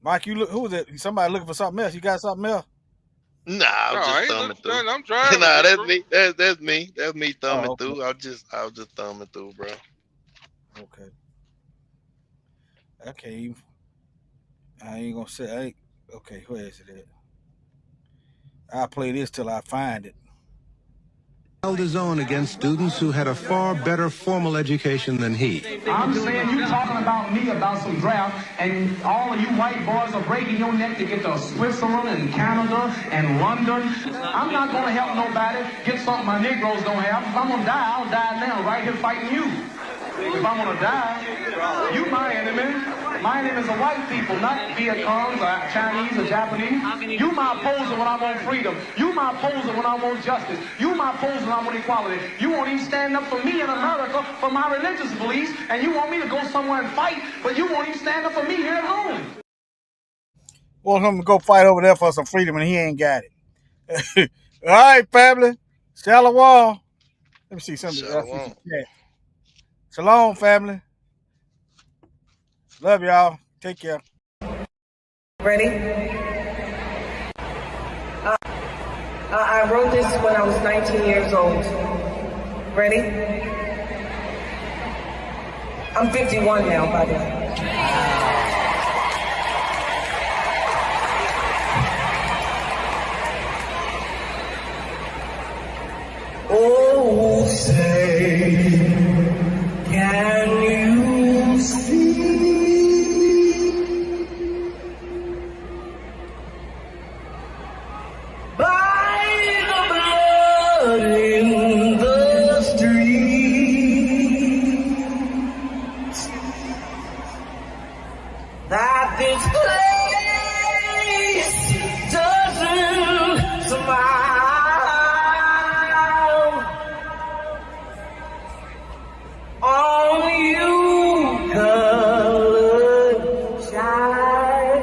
Mike, you look. Who is it? Somebody looking for something else? You got something else? Nah, I'm just thumbing through. I'm driving. Nah, that's me. That's me. That's me thumbing through. I was just thumbing through, bro. Okay. Okay. I ain't gonna say. Okay, where is it at? I'll play this till I find it. Held his own against students who had a far better formal education than he. I'm saying you talking about me about some draft, and all of you white boys are breaking your neck to get to Switzerland and Canada and London. I'm not going to help nobody get something my Negroes don't have. If I'm going to die, I'll die now, right here fighting you. If I'm going to die, you my enemy. My enemy is the white people, not Viet Congs or Chinese or Japanese. You my opposer when I want freedom. You my opposer when I want justice. You my opposer when I want equality. You won't even stand up for me in America for my religious beliefs, and you want me to go somewhere and fight, but you won't even stand up for me here at home. Want him to go fight over there for some freedom, and he ain't got it. All right, family. Shalom. Let me see something. Shalom, family. Love y'all. Take care. Ready? I wrote this when I was 19 years old. Ready? I'm 51 now, by the way. Oh, say, can you see by the blood in the streets that this place doesn't smile on you, colored child,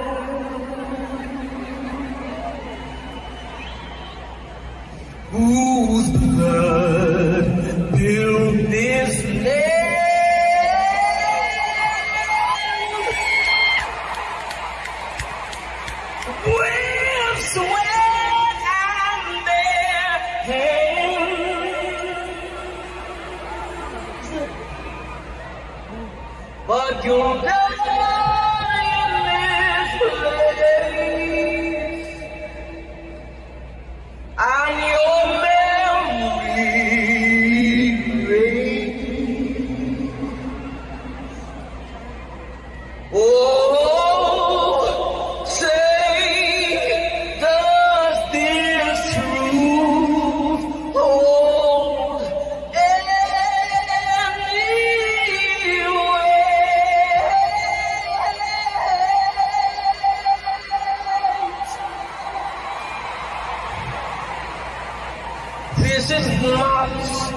whose blood built this land with sweat and their hands. But you're not in this place, and your memory fades. Oh, say, does this truth hold This is not